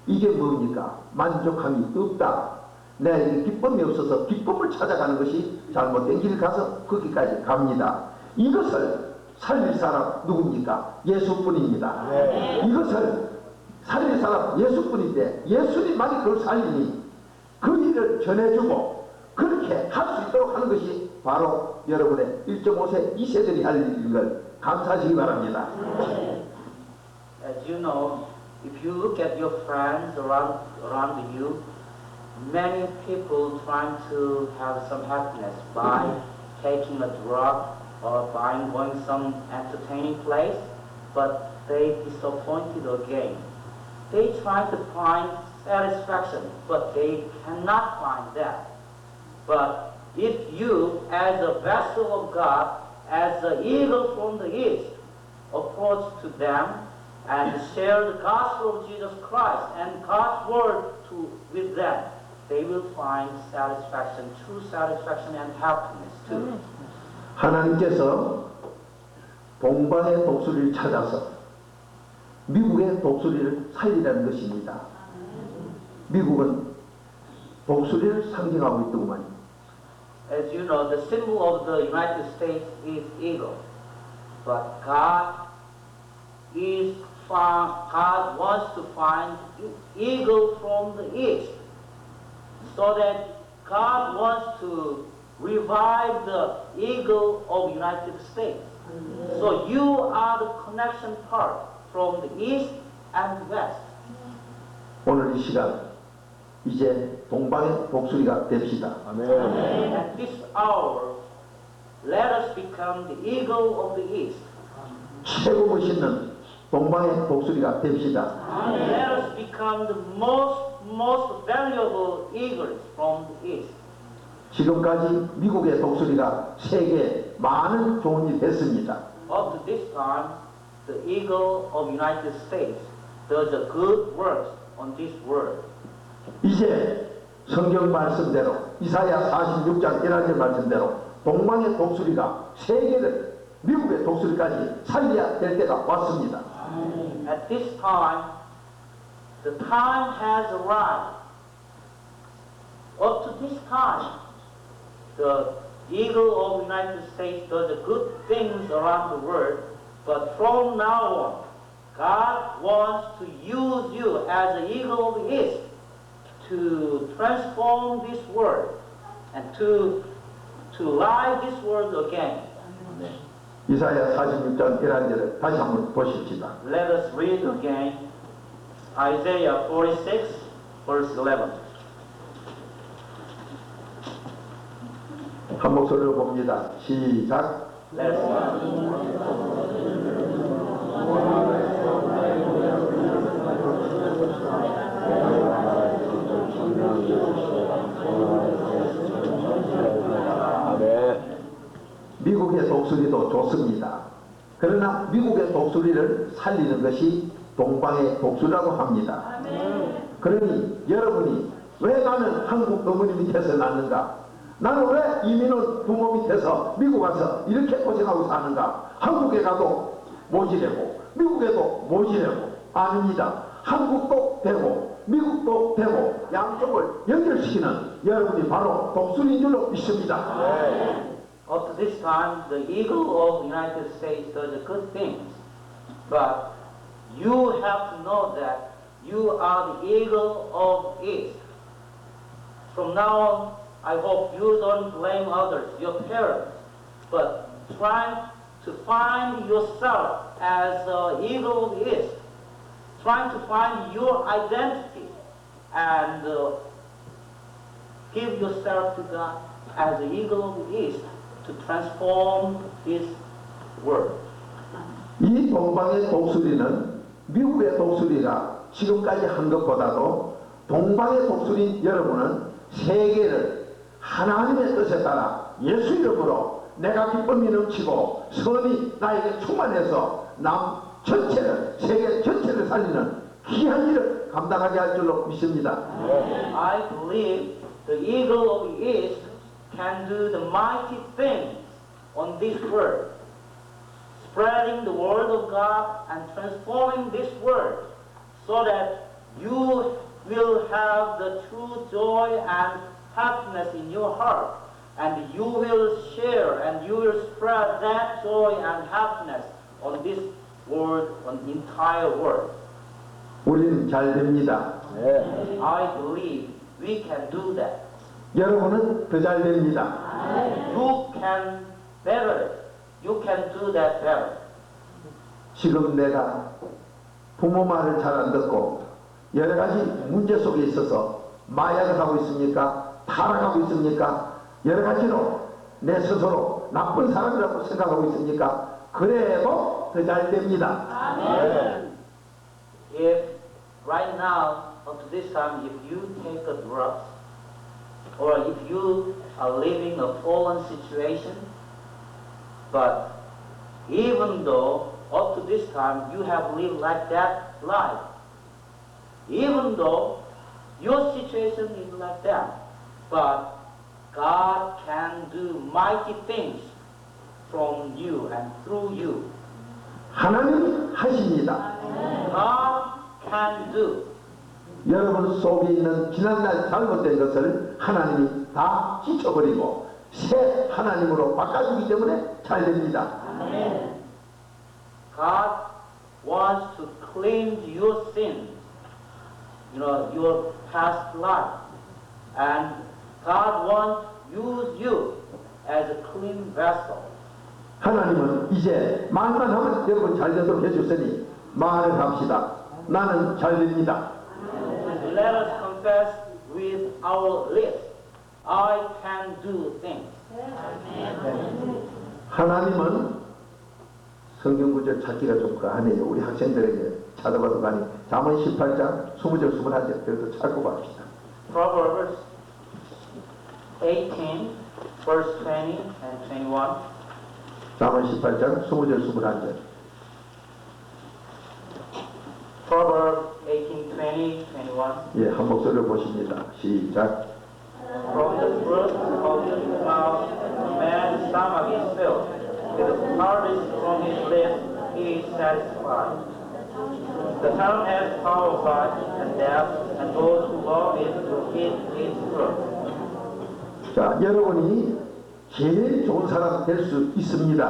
이게 뭡니까? 만족함이 없다. 내게 기쁨이 없어서 기쁨을 찾아가는 것이 잘못된 길을 가서 거기까지 갑니다. 이것을 살릴 사람 누굽니까? 예수뿐입니다. 이것을 살릴 사람 예수뿐인데 예수님만이 그걸 살리니 그 일을 전해주고 그렇게 할 수 있도록 하는 것이 바로 여러분의 1.5세 2세들이 할 일인 걸 감사하시기 바랍니다. As you know, if you look at your friends around you, many people trying to have some happiness by taking a drug or going some entertaining place, but they disappointed again. They try to find satisfaction, but they cannot find that. But if you, as a vessel of God, as the eagle from the east, approach to them and share the gospel of Jesus Christ and God's word with them, they will find satisfaction, true satisfaction and happiness too. 하나님께서 동방의 독수리를 찾아서 미국의 독수리를 살리라는 것입니다. 미국은 독수리를 상징하고 있더구만요. As you know, the symbol of the United States is eagle, but God wants to find eagle from the east, so that God wants to revive the eagle of United States. So you are the connection part from the east and west. 오늘 이 시간 이제 동방의 독수리가 됩시다. At this hour, let us become the eagle of the east. 최고 멋있는 동방의 독수리가 됩시다. Let us become the most valuable eagles from the east. 지금까지 미국의 독수리가 세계에 많은 좋은 일을 했습니다. Up to this time, the eagle of United States does a good work on this world. 이제 성경 말씀대로 이사야 46장 1절 말씀대로 동방의 독수리가 세계를 미국의 독수리까지 살려야 될 때가 왔습니다. At this time, the time has arrived. Up to this time, the eagle of United States does the good things around the world, but from now on, God wants to use you as the eagle of the east to transform this world and to light this world again. 이사야 46장 1절을 다시 한번 보십시다. Let us read again Isaiah 46, verse 11. 한 목소리로 봅니다. 시작. Let us 미국의 독수리도 좋습니다. 그러나 미국의 독수리를 살리는 것이 동방의 독수리라고 합니다. 그러니 여러분이 왜 나는 한국 어머니 밑에서 낳는가? 나는 왜 이민원 부모 밑에서 미국 와서 이렇게 고생하고 사는가? 한국에 가도 모지래고 미국에도 모지래고 아닙니다. 한국도 되고 미국도 되고 양쪽을 연결시키는 여러분이 바로 독수리인 줄로 믿습니다. Up to this time, the eagle of the United States does the good things, but you have to know that you are the eagle of East. From now on, I hope you don't blame others, your parents, but try to find yourself as the eagle of the East, trying to find your identity and give yourself to God as the eagle of the East to transform His world. 이 동방의 독수리는 미국의 독수리가 지금까지 한 것보다도 동방의 독수리 여러분은 세계를 하나님의 뜻에 따라 예수 이름으로 내가 기쁨이 넘치고 선이 나에게 충만해서 남 전체를 세계 전체를 살리는 귀한 일을 감당하게 할 줄로 믿습니다. I believe the eagle of the East can do the mighty things on this world, spreading the word of God and transforming this world so that you will have the true joy and happiness in your heart, and you will share and you will spread that joy and happiness on this world, on the entire world. 우리는 잘 됩니다. I believe we can do that. 여러분은 더 잘 됩니다. You can better. You can do that better. 지금 내가 부모 말을 잘 안 듣고 여러 가지 문제 속에 있어서 마약을 하고 있습니까? 타락하고 있습니까? 여러 가지로 내 스스로 나쁜 사람이라고 생각하고 있습니까? 그래도 더 잘 됩니다. If right now, up to this time, if you take a drug, or if you are living a fallen situation, but even though up to this time you have lived like that life, even though your situation is like that, but God can do mighty things from you and through you. 하나님이 하십니다. God can do. 여러분 속에 있는 지난날 잘못된 것을 하나님이 다 찢어버리고 새 하나님으로 바꿔주기 때문에 잘 됩니다. God wants to cleanse your sins, your past life, and God wants to use you as a clean vessel. 하나님은 이제 말만 하면 여러분 잘 되도록 해주시니 말을 합시다. 나는 잘 됩니다. Let us confess with our lips, I can do things. 하나님은 성경 구절 찾기가 좀 그하네요. 우리 학생들에게 찾아봐도 가니 잠언 18장 20절 21절 그래도 찾고 갑시다. Proverbs 18, verse 20 and 21. 잠언 18장 20절 21절. Proverbs 18, 20, 21. 예, 한 목소리로 보십니다. 시작. From the fruit of his mouth, man's stomach is filled. With the harvest from his lips, he is satisfied. The tongue has power of life and death, and those who love it will eat its fruit. 자, 여러분이 제일 좋은 사람 될 수 있습니다.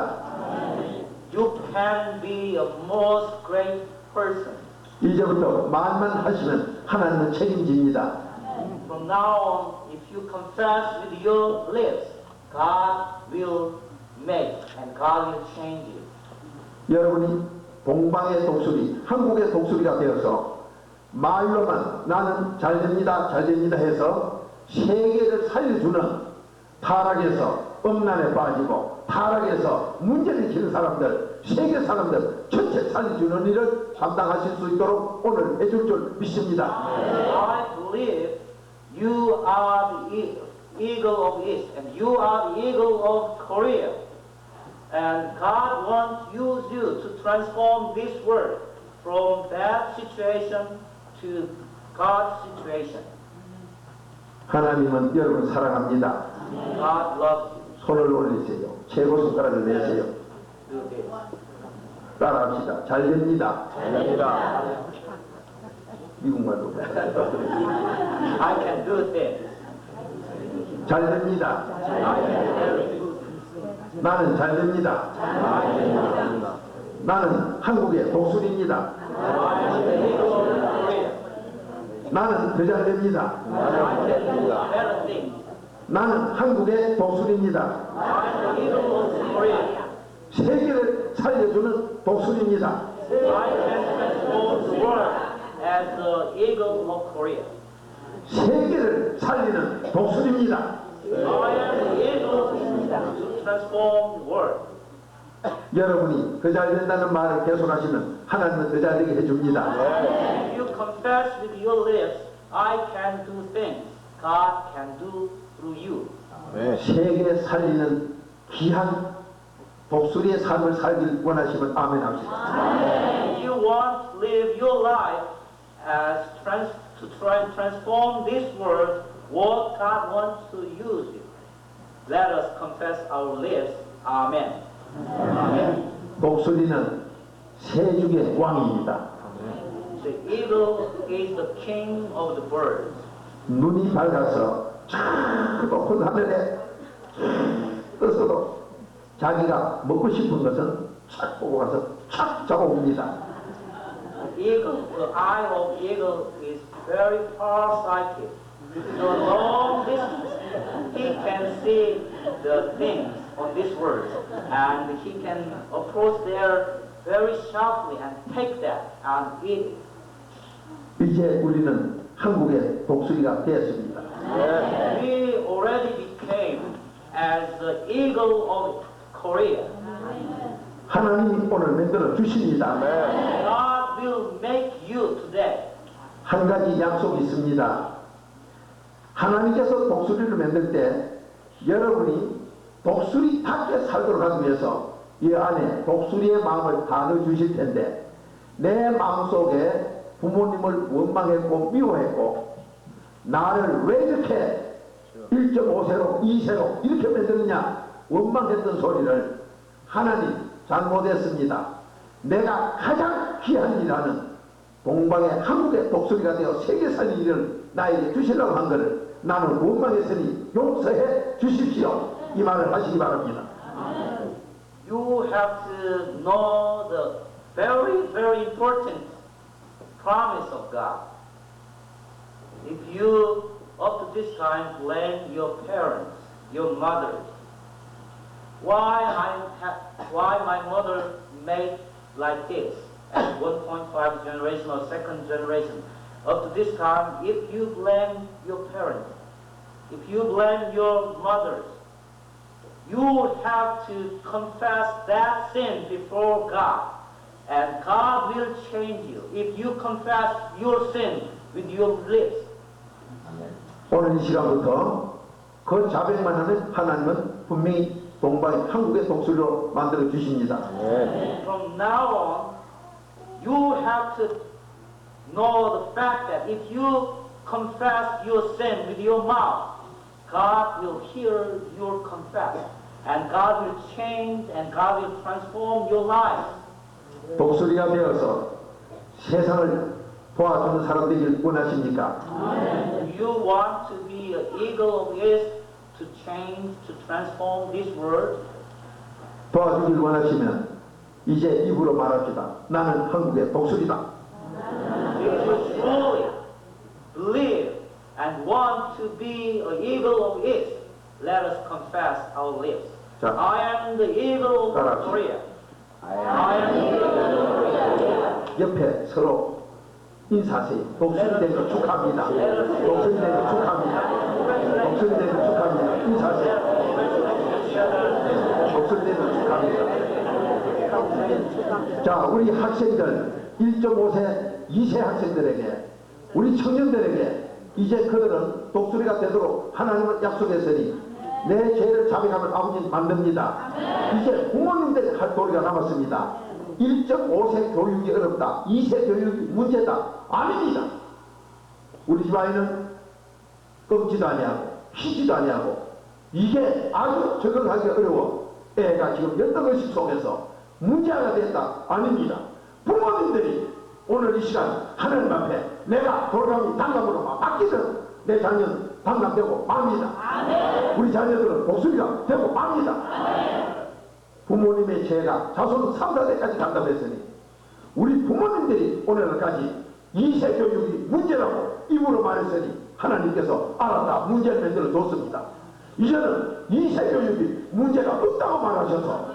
You can be a most great person. 이제부터 말만 하시면 하나님은 책임집니다. From now on, if you confess with your lips, God will make and God will change you. 여러분이 동방의 독수리, 한국의 독수리가 되어서 말로만 나는 잘됩니다, 잘됩니다 해서 세계를 살려주는 타락에서 음란에 빠지고 타락에서 문제를 일으키는 사람들, 세계 사람들 전체 살려주는 일을 감당하실 수 있도록 오늘 해줄 줄 믿습니다. I believe you are the eagle of East and you are the eagle of Korea. And God wants to use you to transform this world from bad situation to God's situation. 하나님은 여러분 사랑합니다. God loves you. 손을 올리세요. 최고 손가락을 내세요. Do this. 따라합시다. 잘됩니다. 잘됩니다. 미국말로. I can do this. 잘됩니다. I can do 나는 잘됩니다. 나는 한국의 독수리입니다. 나는 더 잘됩니다. better things. 나는 한국의 독수리입니다. I'm the eagle of Korea. 세계를 살려주는 독수리입니다. I can transform the world as the eagle of Korea. 세계를 살리는 독수리입니다. I am the eagle to transform the world. 여러분이 그 잘된다는 말을 계속하시면 하나님은 더 잘되게 해줍니다. If you confess with your lips, I can do things God can do through you. 세계 살리는 귀한 독수리의 삶을 살길 원하시면 아멘 합시다. If you want to live your life as to try and transform this world, what God wants to use you. Let us confess our lips. Amen. Amen. 독수리는 새죽의 왕입니다. The eagle is the king of the birds. 눈이 밝아서 저 높은 하늘에 떠서도 자기가 먹고 싶은 것은 착 보고 가서 착 잡아옵니다. Eagle, the eye of eagle is very far-sighted. So long distance, he can see the things on this world, and he can approach there very sharply and take that and eat it. 이제 우리는 한국의 독수리가 되었습니다. We already became as the eagle of Korea. 하나님이 오늘 만들어 주십니다. God will make you today. 한 가지 약속이 있습니다. 하나님께서 독수리를 만들 때 여러분이 독수리답게 살도록 하기 위해서 이 안에 독수리의 마음을 다 넣어주실 텐데 내 마음속에 부모님을 원망했고 미워했고 나를 왜 이렇게 1.5세로 2세로 이렇게 만들었냐 원망했던 소리를 하나님 잘못했습니다. 내가 가장 귀한 일하는 동방의 한국의 독수리가 되어 세계 살릴 일을 나에게 주시려고 한 것을 나는 원망했으니 용서해 주십시오. 이 말을 하시기 바랍니다. You have to know the very, very important promise of God. If you, up to this time, blame your parents, your mothers, why my mother made like this at 1.5 generation or second generation, up to this time, if you blame your parents, if you blame your mothers, you have to confess that sin before God, and God will change you if you confess your sin with your lips. 오늘 이 시간부터 그 자백만 하면 하나님은 분명히 동방의 한국의 독수리로 만들어 주십니다. From now on, you have to know the fact that if you confess your sin with your mouth, God will hear your confess, and God will change and God will transform your life. 독수리가 되어서 세상을 도와주는 사람 되길 원하십니까? You want to be an eagle of earth to change, to transform this world. 도와주길 원하시면 이제 입으로 말합시다. 나는 한국의 독수리다. If you truly believe and want to be an eagle of earth, let us confess our lips. 자. I am the eagle of 따라합시다. Korea. I am the eagle of Korea. 옆에 서로 인사하세요. 독수리 된 거 축하합니다. 독수리 된 거 축하합니다. 독수리 된 거 축하합니다. 인사하세요. 독수리 된 거 축하합니다. 자, 우리 학생들 1.5세, 2세 학생들에게 우리 청년들에게 이제 그들은 독수리가 되도록 하나님을 약속했으니 내 죄를 자백하면 아버지 만듭니다. 이제 부모님들이 할 도리가 남았습니다. 1.5세 교육이 어렵다. 2세 교육이 문제다. 아닙니다. 우리 집 아이는 꺾지도 아니하고 쉬지도 아니하고 이게 아주 적응하기 어려워. 애가 지금 열등의식 속에서 문제가 됐다. 아닙니다. 부모님들이 오늘 이 시간 하나님 앞에 내가 돌아가면 단감으로 바뀌든 내 자녀는 단감되고 맙니다. 우리 자녀들은 독수리가 되고 맙니다. 부모님의 죄가 자손 3, 4대까지 간다했으니 우리 부모님들이 오늘까지 2세 교육이 문제라고 입으로 말했으니 하나님께서 알았다. 문제를 만들어 줬습니다. 이제는 2세 교육이 문제가 없다고 말하셔서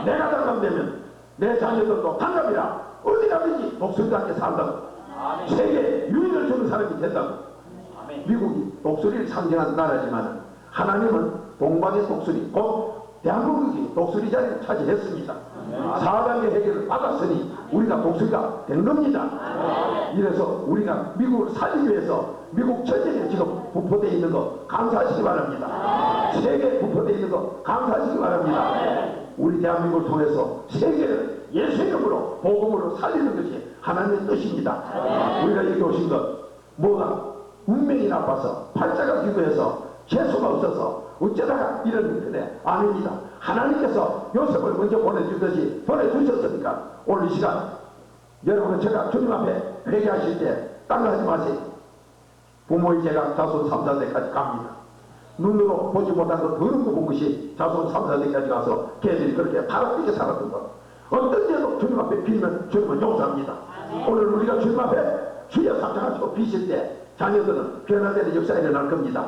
내가 단감되면 내 자녀들도 단감이라 어디 가든지 독수리가 함께 산다고 세계 유인을 주는 사람이 된다고. 미국이 독수리를 상징한 나라지만 하나님은 동방의 독수리 곧 대한민국이 독수리 자리를 차지했습니다. 4단계 해결을 받았으니 우리가 독수리가 된 겁니다. 이래서 우리가 미국을 살리기 위해서 미국 전쟁에 지금 부포되어 있는 거 감사하시기 바랍니다. 세계에 부포되어 있는 거 감사하시기 바랍니다. 우리 대한민국을 통해서 세계를 예수의 이름으로 복음으로 살리는 것이 하나님의 뜻입니다. 우리가 여기 오신 것 뭐가 운명이 나빠서 팔자가 기도해서 재수가 없어서 어쩌다가 이런 일들에 아닙니다. 하나님께서 요셉을 먼저 보내주듯이 보내주셨으니까 오늘 이 시간 여러분은 제가 주님 앞에 회개하실 때 땅하지 마세요. 부모의 죄가 자손 3, 4대까지 갑니다. 눈으로 보지 못한 것 더러운 거 본 것이 자손 3, 4대까지 가서 걔들이 그렇게 바람되게 살았던 것 어떤 죄도 주님 앞에 빌면 주님은 용서합니다. 오늘 우리가 주님 앞에 주여 삼창하시고 비실 때 자녀들은 변화되는 역사가 일어날 겁니다.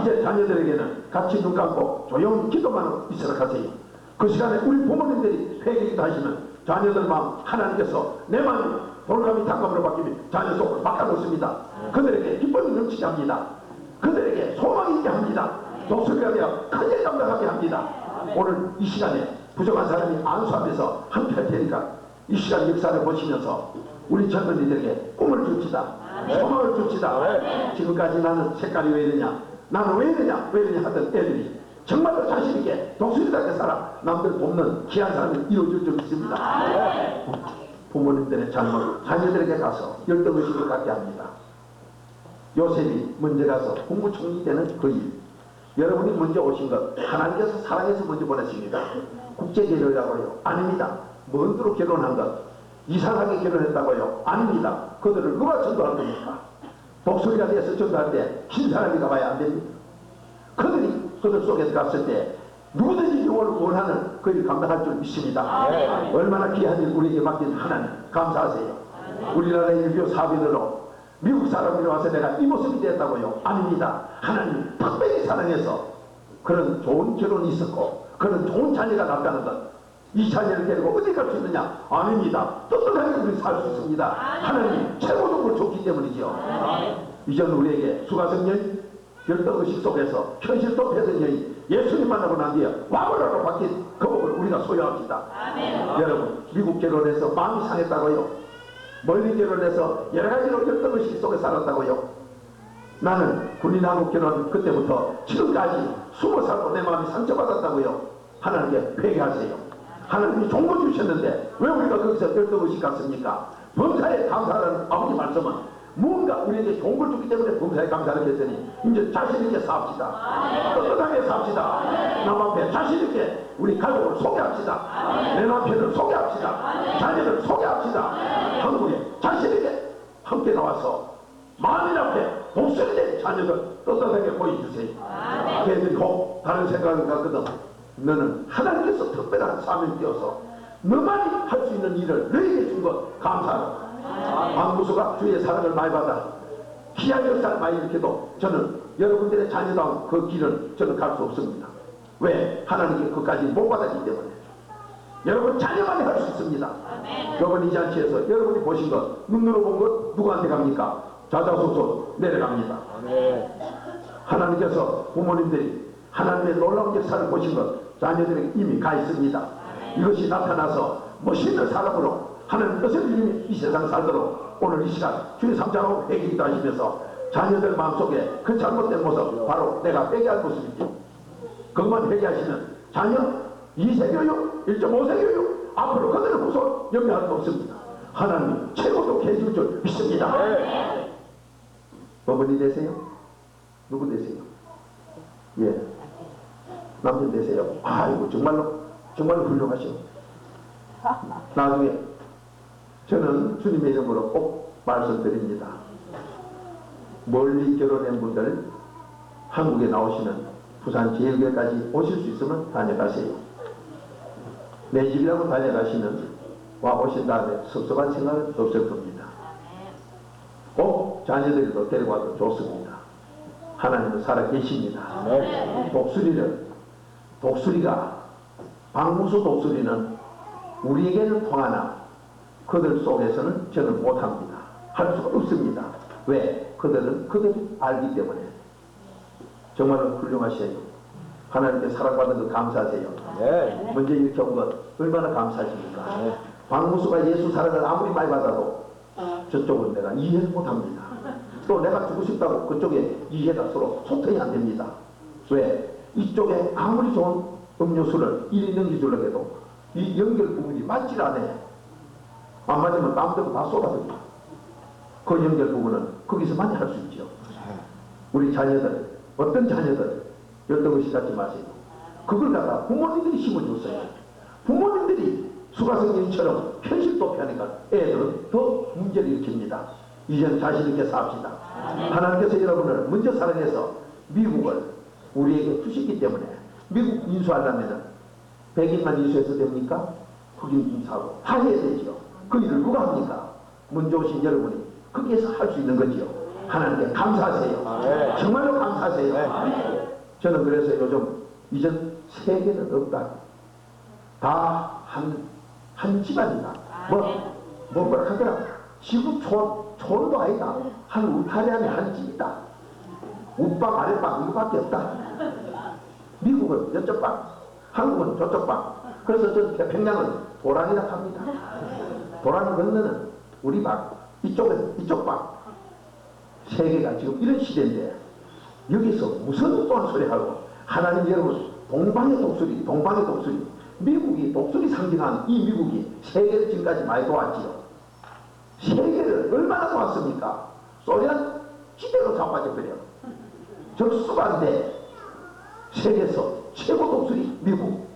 이제 자녀들에게는 같이 눈 감고 조용히 기도만 있으라 하세요. 그 시간에 우리 부모님들이 회개기도 하시면 자녀들 마음 하나님께서 내 마음이 돌감이 단감으로 바뀌면 자녀 속을 바꿔놓습니다. 그들에게 기쁨이 넘치게 합니다. 그들에게 소망이 있게 합니다. 독수리가 되어 큰일 감당하게 합니다. 오늘 이 시간에 부정한 사람이 안수하면서 함께 할 테니까 이 시간 역사를 보시면서 우리 젊은이들에게 꿈을 줍시다. 소망을 줍시다. 지금까지 나는 색깔이 왜 이러냐, 나는 왜 이러냐 하던 애들이 정말로 자신있게 독수리답게 살아 남들 돕는 귀한 삶을 이루어질 줄 믿습니다. 부모님들의 잘못 자녀들에게 가서 열등의식을 갖게 합니다. 요셉이 먼저 가서 국무총리 되는 그 일, 여러분이 먼저 오신 것 하나님께서 사랑해서 먼저 보냈습니다. 국제결혼이라고요? 아닙니다. 먼저로 결혼한 것 이상하게 결혼했다고요? 아닙니다. 그들을 누가 전도할 겁니까? 독수리가 돼서 전도할 때 흰 사람이 가봐야 안 됩니다. 그들이 그들 속에서 갔을 때 누구든지 영혼을 구원하는 그 일 감당할 줄 믿습니다. 얼마나 귀한 일 우리에게 맡긴 하나님 감사하세요. 우리나라의 유교 사비들로 미국 사람들이 와서 내가 이 모습이 됐다고요? 아닙니다. 하나님 특별히 사랑해서 그런 좋은 결혼이 있었고 그런 좋은 자녀가 났다는 것, 이 자녀를 데리고 어디 갈 수 있느냐? 아닙니다. 떳떳하게 우리 살 수 있습니다. 하나님 최고적으로 좋기 때문이죠. 이전 우리에게 수가성 여인, 열등의식 속에서 현실도 폐선 여인, 예수님 만나고 난 뒤에 와보라로 바뀐 그 복을 우리가 소유합시다. 여러분, 미국 결혼해서 마음이 상했다고요? 멀리 결혼해서 여러 가지로 열등의식 속에 살았다고요? 나는 군인하고 결혼 그때부터 지금까지 20살도 내 마음이 상처받았다고요. 하나님께 회개하세요. 하나님이 좋은 거 주셨는데 왜 우리가 거기서 열등의식 같습니까? 범사에 감사하는 아버지 말씀은 뭔가 우리에게 좋은 걸 줬기 때문에 범사에 감사를 했더니 이제 자신있게 삽시다. 떳떳하게 삽시다. 남 앞에 자신있게 우리 가족을 소개합시다. 내 남편을 소개합시다. 자녀를 소개합시다. 한국에 자신있게 함께 나와서 만일 앞에 독수리 된 자녀들 떳떳하게 보여주세요. 걔들이 혹 다른 생각을 갖거든. 너는 하나님께서 특별한 사명을 띄어서 너만이 할 수 있는 일을 너에게 준 것 감사하라. 박무수가 주의 사랑을 많이 받아 희한 역사를 많이 일으켜도 저는 여러분들의 자녀다운 그 길은 저는 갈 수 없습니다. 왜? 하나님께 그까지 못 받았기 때문에. 여러분 자녀만이 할 수 있습니다. 여러분 이 잔치에서 여러분이 보신 것 눈으로 본 것 누구한테 갑니까? 자자소서 내려갑니다. 하나님께서 부모님들이 하나님의 놀라운 역사를 보신 것 자녀들에게 이미 가 있습니다. 이것이 나타나서 멋있는 사람으로 하나님 뜻을 이루며 이 세상 살도록 오늘 이 시간 주의 삼자로 회개기도 하시면서 자녀들 마음속에 그 잘못된 모습 바로 내가 회개할 모습이죠. 그것만 회개하시면 자녀 2세 교육, 1.5세 교육 앞으로 그들을 구속 염려할 수 없습니다. 하나님 최고도 해줄 줄 믿습니다. 어머니 되세요? 누구 되세요? 예, 남편 되세요? 아이고 정말로 훌륭하시오. 나중에 저는 주님의 이름으로 꼭 말씀드립니다. 멀리 결혼한 분들 한국에 나오시면 부산 제일교회까지 오실 수 있으면 다녀가세요. 내 집이라고 다녀가시면 와 오신 다음에 섭섭한 생각은 없을 겁니다. 꼭 자녀들도 데리고 와도 좋습니다. 하나님은 살아계십니다. 독수리가 박무수 독수리는 우리에게는 통하나 그들 속에서는 저는 못합니다. 할 수가 없습니다. 왜? 그들이 알기 때문에. 정말로 훌륭하세요. 하나님께 사랑받는 것 감사하세요. 먼저 이렇게 온 것 얼마나 감사하십니까? 박무수가 예수 사랑을 아무리 많이 받아도 저쪽은 내가 이해를 못합니다. 또 내가 주고 싶다고 그쪽에 이해가 서로 소통이 안 됩니다. 왜? 이쪽에 아무리 좋은 음료수를 1인 넘겨주려고 해도 이 연결 부분이 맞질 않아. 안 맞으면 땀들고 다 쏟아집니다. 그 연결 부분은 거기서만 할 수 있죠. 우리 자녀들, 어떤 자녀들 열등의식 갖지 마세요. 그걸 갖다 부모님들이 심어줬어요. 부모님들이 수가성님처럼 현실 도피하니까 애들은 더 문제를 일으킵니다. 이제는 자신있게 삽시다. 하나님께서 여러분을 먼저 사랑해서 미국을 우리에게 주시기 때문에 미국 인수하려면 백인만 인수해서 됩니까? 흑인 인수하고 다 해야 되지요. 그 일을 누가 합니까? 먼저 오신 여러분이 거기에서 할 수 있는 거지요. 하나님께 감사하세요. 정말로 감사하세요. 저는 그래서 요즘 이전 세계는 없다. 다 한 집안이다. 뭐라 하더라. 지구 촌도 아니다. 한 울타리 안에 한 집이다. 우방 아랫방 이거밖에 없다. 미국은 이쪽 방, 한국은 저쪽 방. 그래서 저 태평양은 도란이라 합니다. 도란 건너는 우리 방, 이쪽은 이쪽 방. 세계가 지금 이런 시대인데 여기서 무슨 뻔소리하고 하나님 여러분 동방의 독수리 미국이 독수리 상징한 이 미국이 세계를 지금까지 많이 도왔지요. 세계를 얼마나 도왔습니까? 소련 지대로 자빠져버려. 적수반대 세계에서 최고 독수리 미국,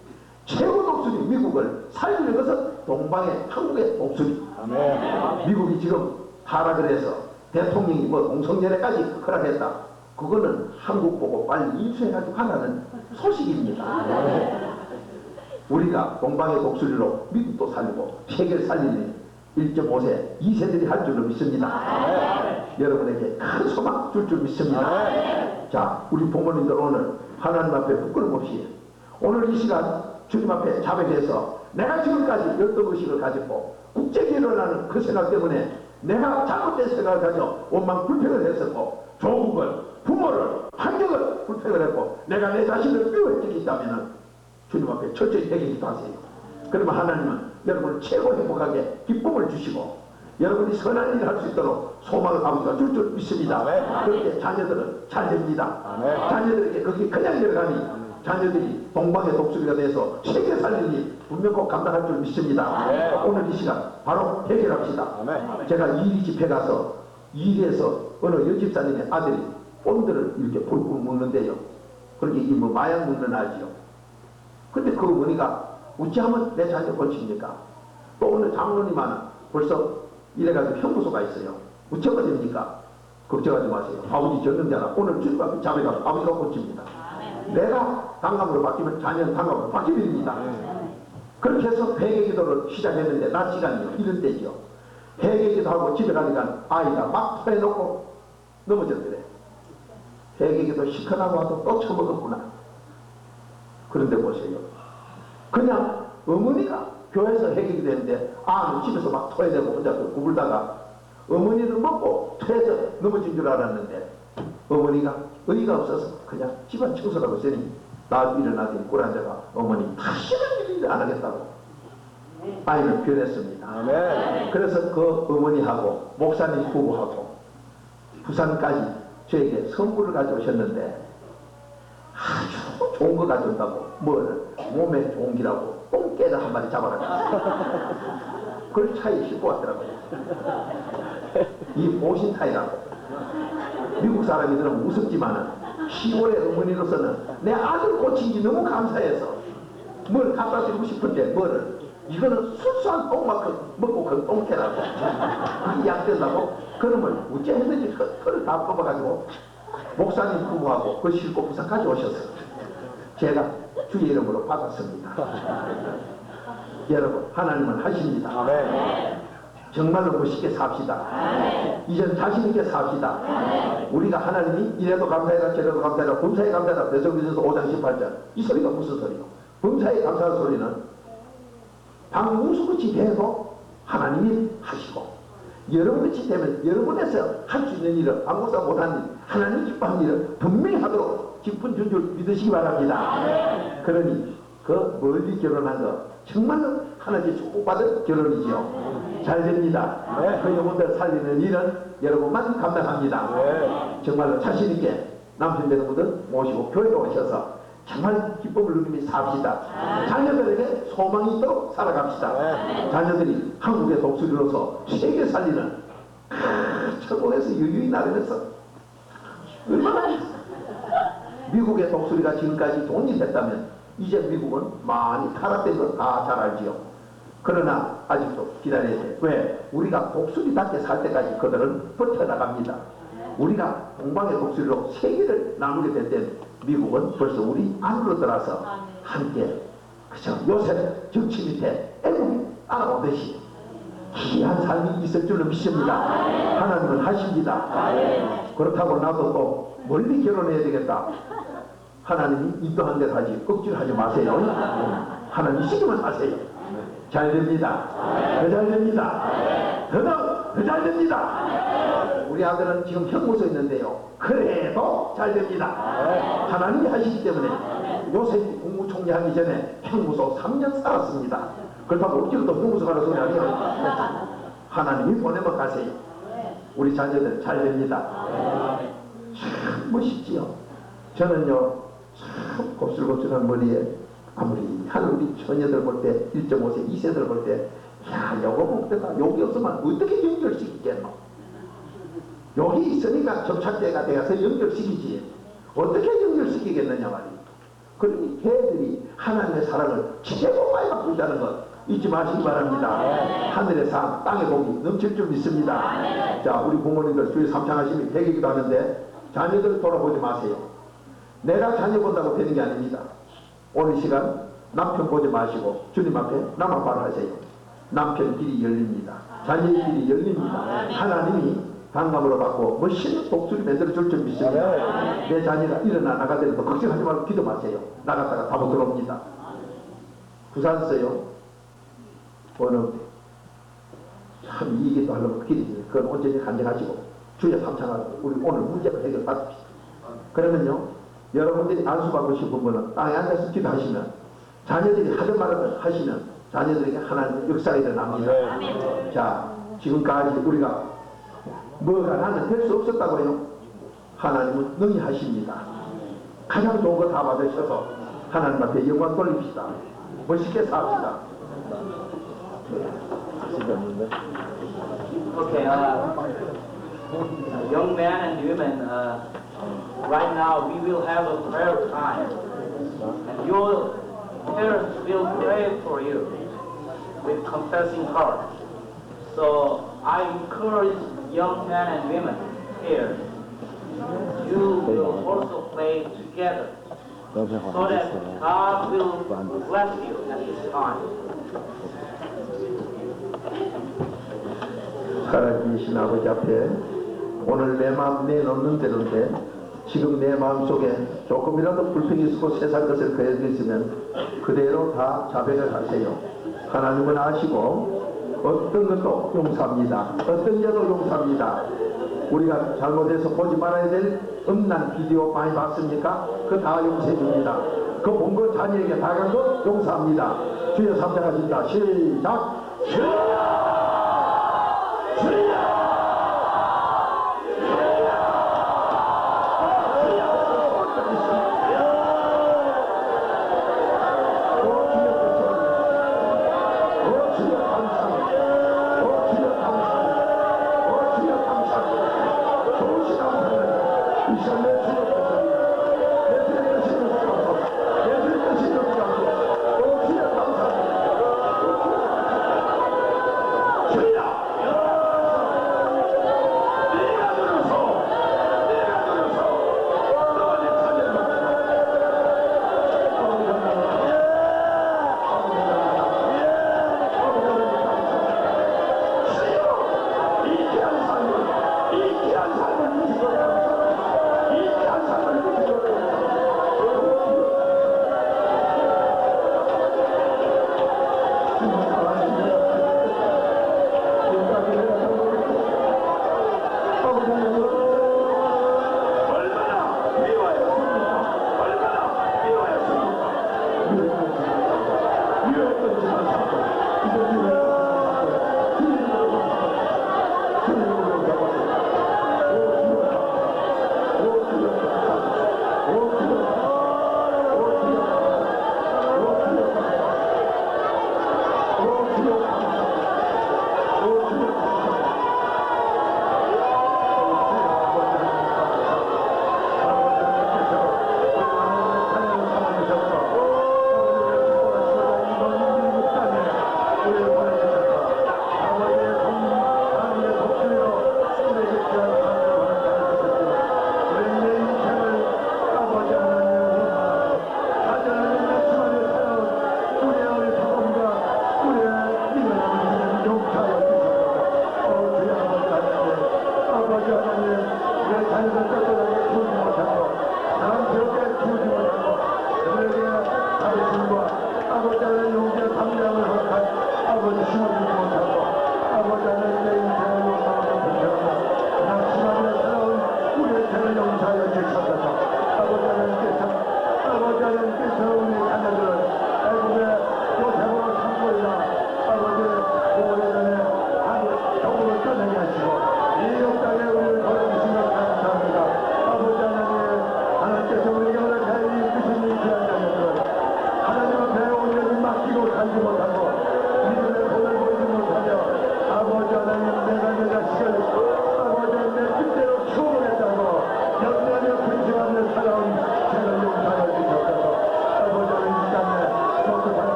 최고 독수리 미국을 살리는 것은 동방의 한국의 독수리. 미국이 지금 하락을 해서 대통령이 공성연애까지 허락했다. 그거는 한국 보고 빨리 인수해가지고 하라는 소식입니다. 우리가 동방의 독수리로 미국도 살리고 세계를 살리는 1.5세, 2세들이 할 줄로 믿습니다. 여러분에게 큰 소망 줄 믿습니다. 자, 우리 부모님들 오늘 하나님 앞에 부끄럼 없이 오늘 이 시간 주님 앞에 자백해서 내가 지금까지 열등의식을 가지고 국제기회를 하는 그 생각 때문에 내가 잘못된 생각을 가져 원망 불평을 했었고 조국을, 부모를, 환경을 불평을 했고 내가 내 자신을 미워했기 있다면 주님 앞에 철저히 회개기도 하세요. 그러면 하나님은 여러분을 최고 행복하게 기쁨을 주시고 여러분이 선한 일을 할 수 있도록 소망을 아버지가 줄 줄 믿습니다. 그렇게 자녀들은 잘 됩니다. 자녀들에게 그렇게 그냥 들어가니 자녀들이 동방의 독수리가 돼서 세계 살리니 분명 꼭 감당할 줄 믿습니다. 오늘 이 시간 바로 해결합시다. 제가 이리 집회 가서 이리에서 어느 여집사님의 아들이 본드를 이렇게 뿔뿔 먹는데요. 그렇게 이 뭐 마약 먹는 아지요. 근데 그 어머니가 어찌하면 내 자녀 고칩니까? 또 어느 장로님은 벌써 이래가지고 형무소가 있어요. 어쩌면 됩니까? 걱정하지 마세요. 아버지 전능자라 오늘 주님 앞에 자매가 아버지가 고칩니다. 내가 당감으로 바뀌면 자녀는 당감으로 바뀌입니다. 그렇게 해서 회개기도를 시작했는데 낮 시간이요. 이런 때지요. 회개기도하고 집에 가니까 아이가 막 토해놓고 넘어졌더래. 회개기도 시커나고 와도 또 처먹었구나. 그런데 보세요. 그냥 어머니가 교회에서 회개기도 했는데 아는 집에서 막 토해내고 혼자 구불다가 어머니는 먹고 토해서 넘어진 줄 알았는데 어머니가 의의가 없어서 그냥 집안 청소라고 했더니 나 일어나더니 꿀 앉아가 어머니 다시는 일을 안 하겠다고 아이는 변했습니다. 그래서 그 어머니하고 목사님 부부하고 부산까지 저에게 선물을 가져오셨는데 아주 좋은 거 가져온다고 뭘 몸에 좋은 기라고 똥개를 한 마리 잡아가지고 그걸 차에 싣고 왔더라고요. 이 보신타이라고 미국 사람이들은 무섭지만은 10월의 어머니로서는 내 아들 고친 지 너무 감사해서 뭘 갖다 드리고 싶은데 뭐를 이거는 순수한 똥만큼 먹고 그 똥개라고 그게 약된다고 그놈을 어째 했는지 털을 다 뽑아가지고 목사님 부부하고 그 싣고 부산까지 오셨어요. 제가 주의 이름으로 받았습니다. 여러분 하나님은 하십니다. 정말로 멋있게 삽시다. 이젠 자신있게 삽시다. 우리가 하나님이 이래도 감사해라 저래도 감사해라 범사에 감사해라 대성전서 5장 18절 이 소리가 무슨 소리요? 범사에 감사하는 소리는 방문수같이 돼도 하나님이 하시고 여러분같이 되면 여러분에서 할 수 있는 일을 방문사 못하는 일 하나님 기뻐하는 일을 분명히 하도록 기쁜 줄 믿으시기 바랍니다. 그러니 그 멀리 결혼한 거 정말로 하나님께 축복받은 결혼이지요. 잘 됩니다. 그 영혼들 살리는 일은 여러분만 감당합니다. 정말로 자신있게 남편 되는 분들 모시고 교회에 오셔서 정말 기쁨을 누리며 삽시다. 자녀들에게 소망이 있도록 살아갑시다. 자녀들이 한국의 독수리로서 세계 살리는 천국에서 유유히 나르면서 얼마나 미국의 독수리가 지금까지 독립했다면 이제 미국은 많이 타락된 거 다 잘 알지요. 그러나 아직도 기다려야 돼. 왜? 우리가 독수리답게 살 때까지 그들은 버텨나갑니다. 우리가 동방의 독수리로 세계를 나누게 될 때 미국은 벌써 우리 안으로 들어서 함께 그죠? 요셉 정치 밑에 애국이 따라오듯이 희한 삶이 있을 줄로 믿습니다. 하나님은 하십니다. 그렇다고 나도 또 멀리 결혼해야 되겠다. 하나님이 인도한 대로 하지 억지로 하지 마세요. 하나님 시키면 하세요. 잘 됩니다. 더 잘 됩니다. 더 잘 됩니다. 우리 아들은 지금 형무소에 있는데요. 그래도 잘 됩니다. 하나님이 하시기 때문에 요셉이 국무총리 하기 전에 형무소 3년 살았습니다. 그렇다고 억지로 또 형무소 가는 소리 아니에요. 하나님이 보내면 가세요. 우리 자녀들 잘 됩니다. 참 멋있지요. 저는요 참 곱슬곱슬한 머리에 아무리 한 우리 처녀들 볼 때 1.5세 2세들 볼 때 야 요거 먹다가 여기 없으면 어떻게 연결시키겠노. 여기 있으니까 접착제가 되어서 연결시키지 어떻게 연결시키겠느냐 말이에요. 그러니 걔들이 하나님의 사랑을 최고 많이 받고 있다는 것 잊지 마시기 바랍니다. 하늘의 상 땅의 복이 넘칠 줄 믿습니다. 자 우리 부모님들 주의 삼창하심이 되기도 하는데 자녀들 돌아보지 마세요. 내가 자녀 본다고 되는 게 아닙니다. 오늘 시간 남편 보지 마시고 주님 앞에 나만 바라하세요. 남편 길이 열립니다. 자녀의 길이 열립니다. 하나님이 반감으로 받고 멋있는 독수리 만들어 줄 줄 믿습니다. 내 자녀가 일어나 나가더라도 걱정하지 말고 기도 마세요. 나갔다가 다 못 들어옵니다. 부산서요. 어느 참 이 얘기도 하려고 길이 그건 온전히 간증하시고 주의 삼창하고 우리 오늘 문제를 해결받읍시다. 그러면요 여러분들이 안수받고 싶은 분은 땅에 앉아서 기도하시면 자녀들이 하든 말든 하시면 자녀들에게 하나님의 역사가 일어납니다. 자 지금까지 우리가 뭐가 나는 될 수 없었다고 그래요. 하나님은 능히 하십니다. 가장 좋은 거 다 받으셔서 하나님 앞에 영광 돌립시다. 멋있게 삽시다. Okay, young men and women, right now we will have a prayer time. And your parents will pray for you with confessing heart. So I encourage young men and women here, you will also pray together so that God will bless you at this time. 살아계신 아버지 앞에 오늘 내 마음 내놓는 대로인데 지금 내 마음속에 조금이라도 불평이 있고 세상 것을 그려져 있으면 그대로 다 자백을 하세요. 하나님은 아시고 어떤 것도 용서합니다. 어떤 죄도 용서합니다. 우리가 잘못해서 보지 말아야 될 음란 비디오 많이 봤습니까? 그거 다 용서해 줍니다. 그 본 거 자녀에게 다 간 거 용서합니다. 주여 삼장하십니다. 시작! 주여!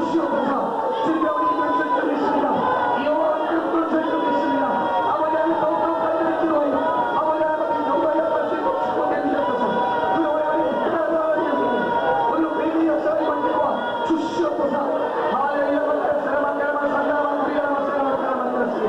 주시옵소서. 주님의 우리 이것을 드리겠습니다. 이어와 뜻을 드리겠습니다. 아버지 하나님 더욱더 간절히 기도하여 아버지 하나님 영광 역할 수 있도록 축복해 주시옵소서. 그 오해하니 하나님 오늘 회개 역사를 만들어 주시옵소서. 할렐루야. 사랑하는 여러분, 사랑하는 우리 여러분, 사랑하는 여러분, 감사합니다.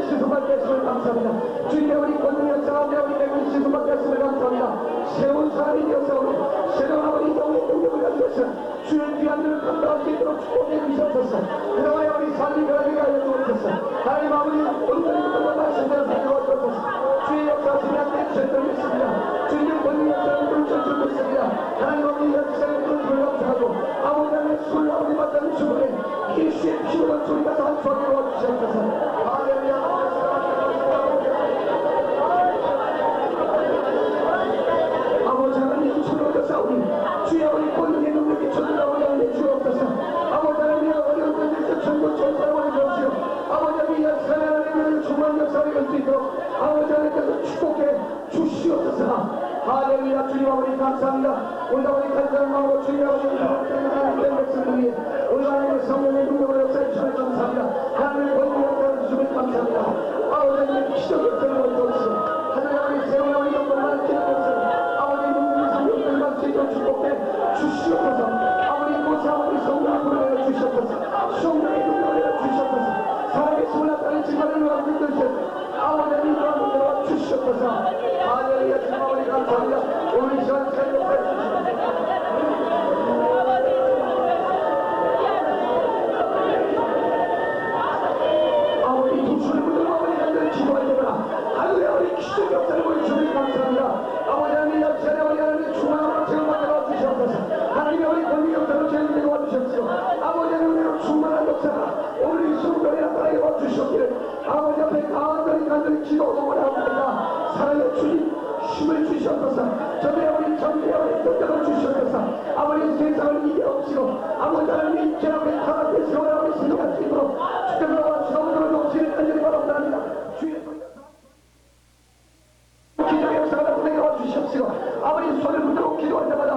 시선받게 했음을 감사합니다. 주님의 우리 권능 역사 가운데 우리 백을 시선받게 했음을 감사합니다. 새로운 사람이 되어서 우리 새로운 아버지 영의 능력을 가져서 주의 귀한 일을 감당할 수 있도록 축복해 주셨소서. 그동안에 우리 삶이 변하게 하여 주옵소서. 하나님 아버지 오늘부터 말씀대로 살도록 주옵소서. 주의 역사 주님한테 주셨던 믿습니다. 주님의 권능 역사를 펼쳐주고 있습니다. 하나님 아버지 역사를 불감사하고 아버지 하나님의 술 아버지 맞다는 주문에 예수의 피로가 소리가 단수하게 와주셨소서. 할렐루야. 아버지 하나님 주로서 싸우니 주여 우리 권능의 능력이 전하고 하나님 주옵소서. 아버지 하나님 어려운 곳에서 전부 전사를 주옵시오. 아버지 하나님 역사를 중요한 역사를 할 수 있도록 아버지 하나님께서 축복해 주시옵소서. 할렐루야. 주님 아버지 감사합니다. 오늘 아버지 간절한 마음으로 주님 아버지 하나님의 백성을 위해 오늘 하나님의 성령의 능력을 역사해 주시면 감사합니다. 하나님의 권능을 역사해 주시면 감사합니다. 아버지 하나님의 기적 역사를 원하옵시오. 하나님 아버지 새로운 아버지 영광을 기도하옵소서. 아버지 능력의 성령을 만지고 축복해 주시옵소서. 아버지 고사 아버지 성령을 보내어 주시옵소서. 성령의 능력을 주시옵소서. 사랑의 숨을 나타낸 증거를 만들어 주시옵소서. 아버지 하나님 들어와 주시옵소서. 할렐루야. 주님 아버지 감사합니다. 오늘 이 시간 잘 역사해 주시옵소서. 아버지 두수를 묻은 아버지 간절히 기도할 때마다 하늘의 우리 기적 역사를 보여주시니 감사합니다. 아버지 하나님 역사에 우리 하나님의 충만함으로 체험하게 주시옵소서. 하나님의 우리 권위 역사로 체험되게 와주시옵소서. 아버지 하나님의 충만한 역사가 오늘 이 순간에 나타나게 와주시옵기를 아버지 앞에 간절히 기도하고 합니다. 사랑의 주님 힘을 주시옵소서. 전에 우리 전에 우리 능력을 주시옵소서. 아버지 세상을 이겨옵시고 아버지 하나님 제 앞에 타락해 세워라 우리 생각할 수 있도록 주께서 와주시옵소서. 놓치는 간절히 바랍니다. 주의 소리가 기적의 역사가 나타나게 와주시옵시고 아버지 손을 붙들고 기도할 때마다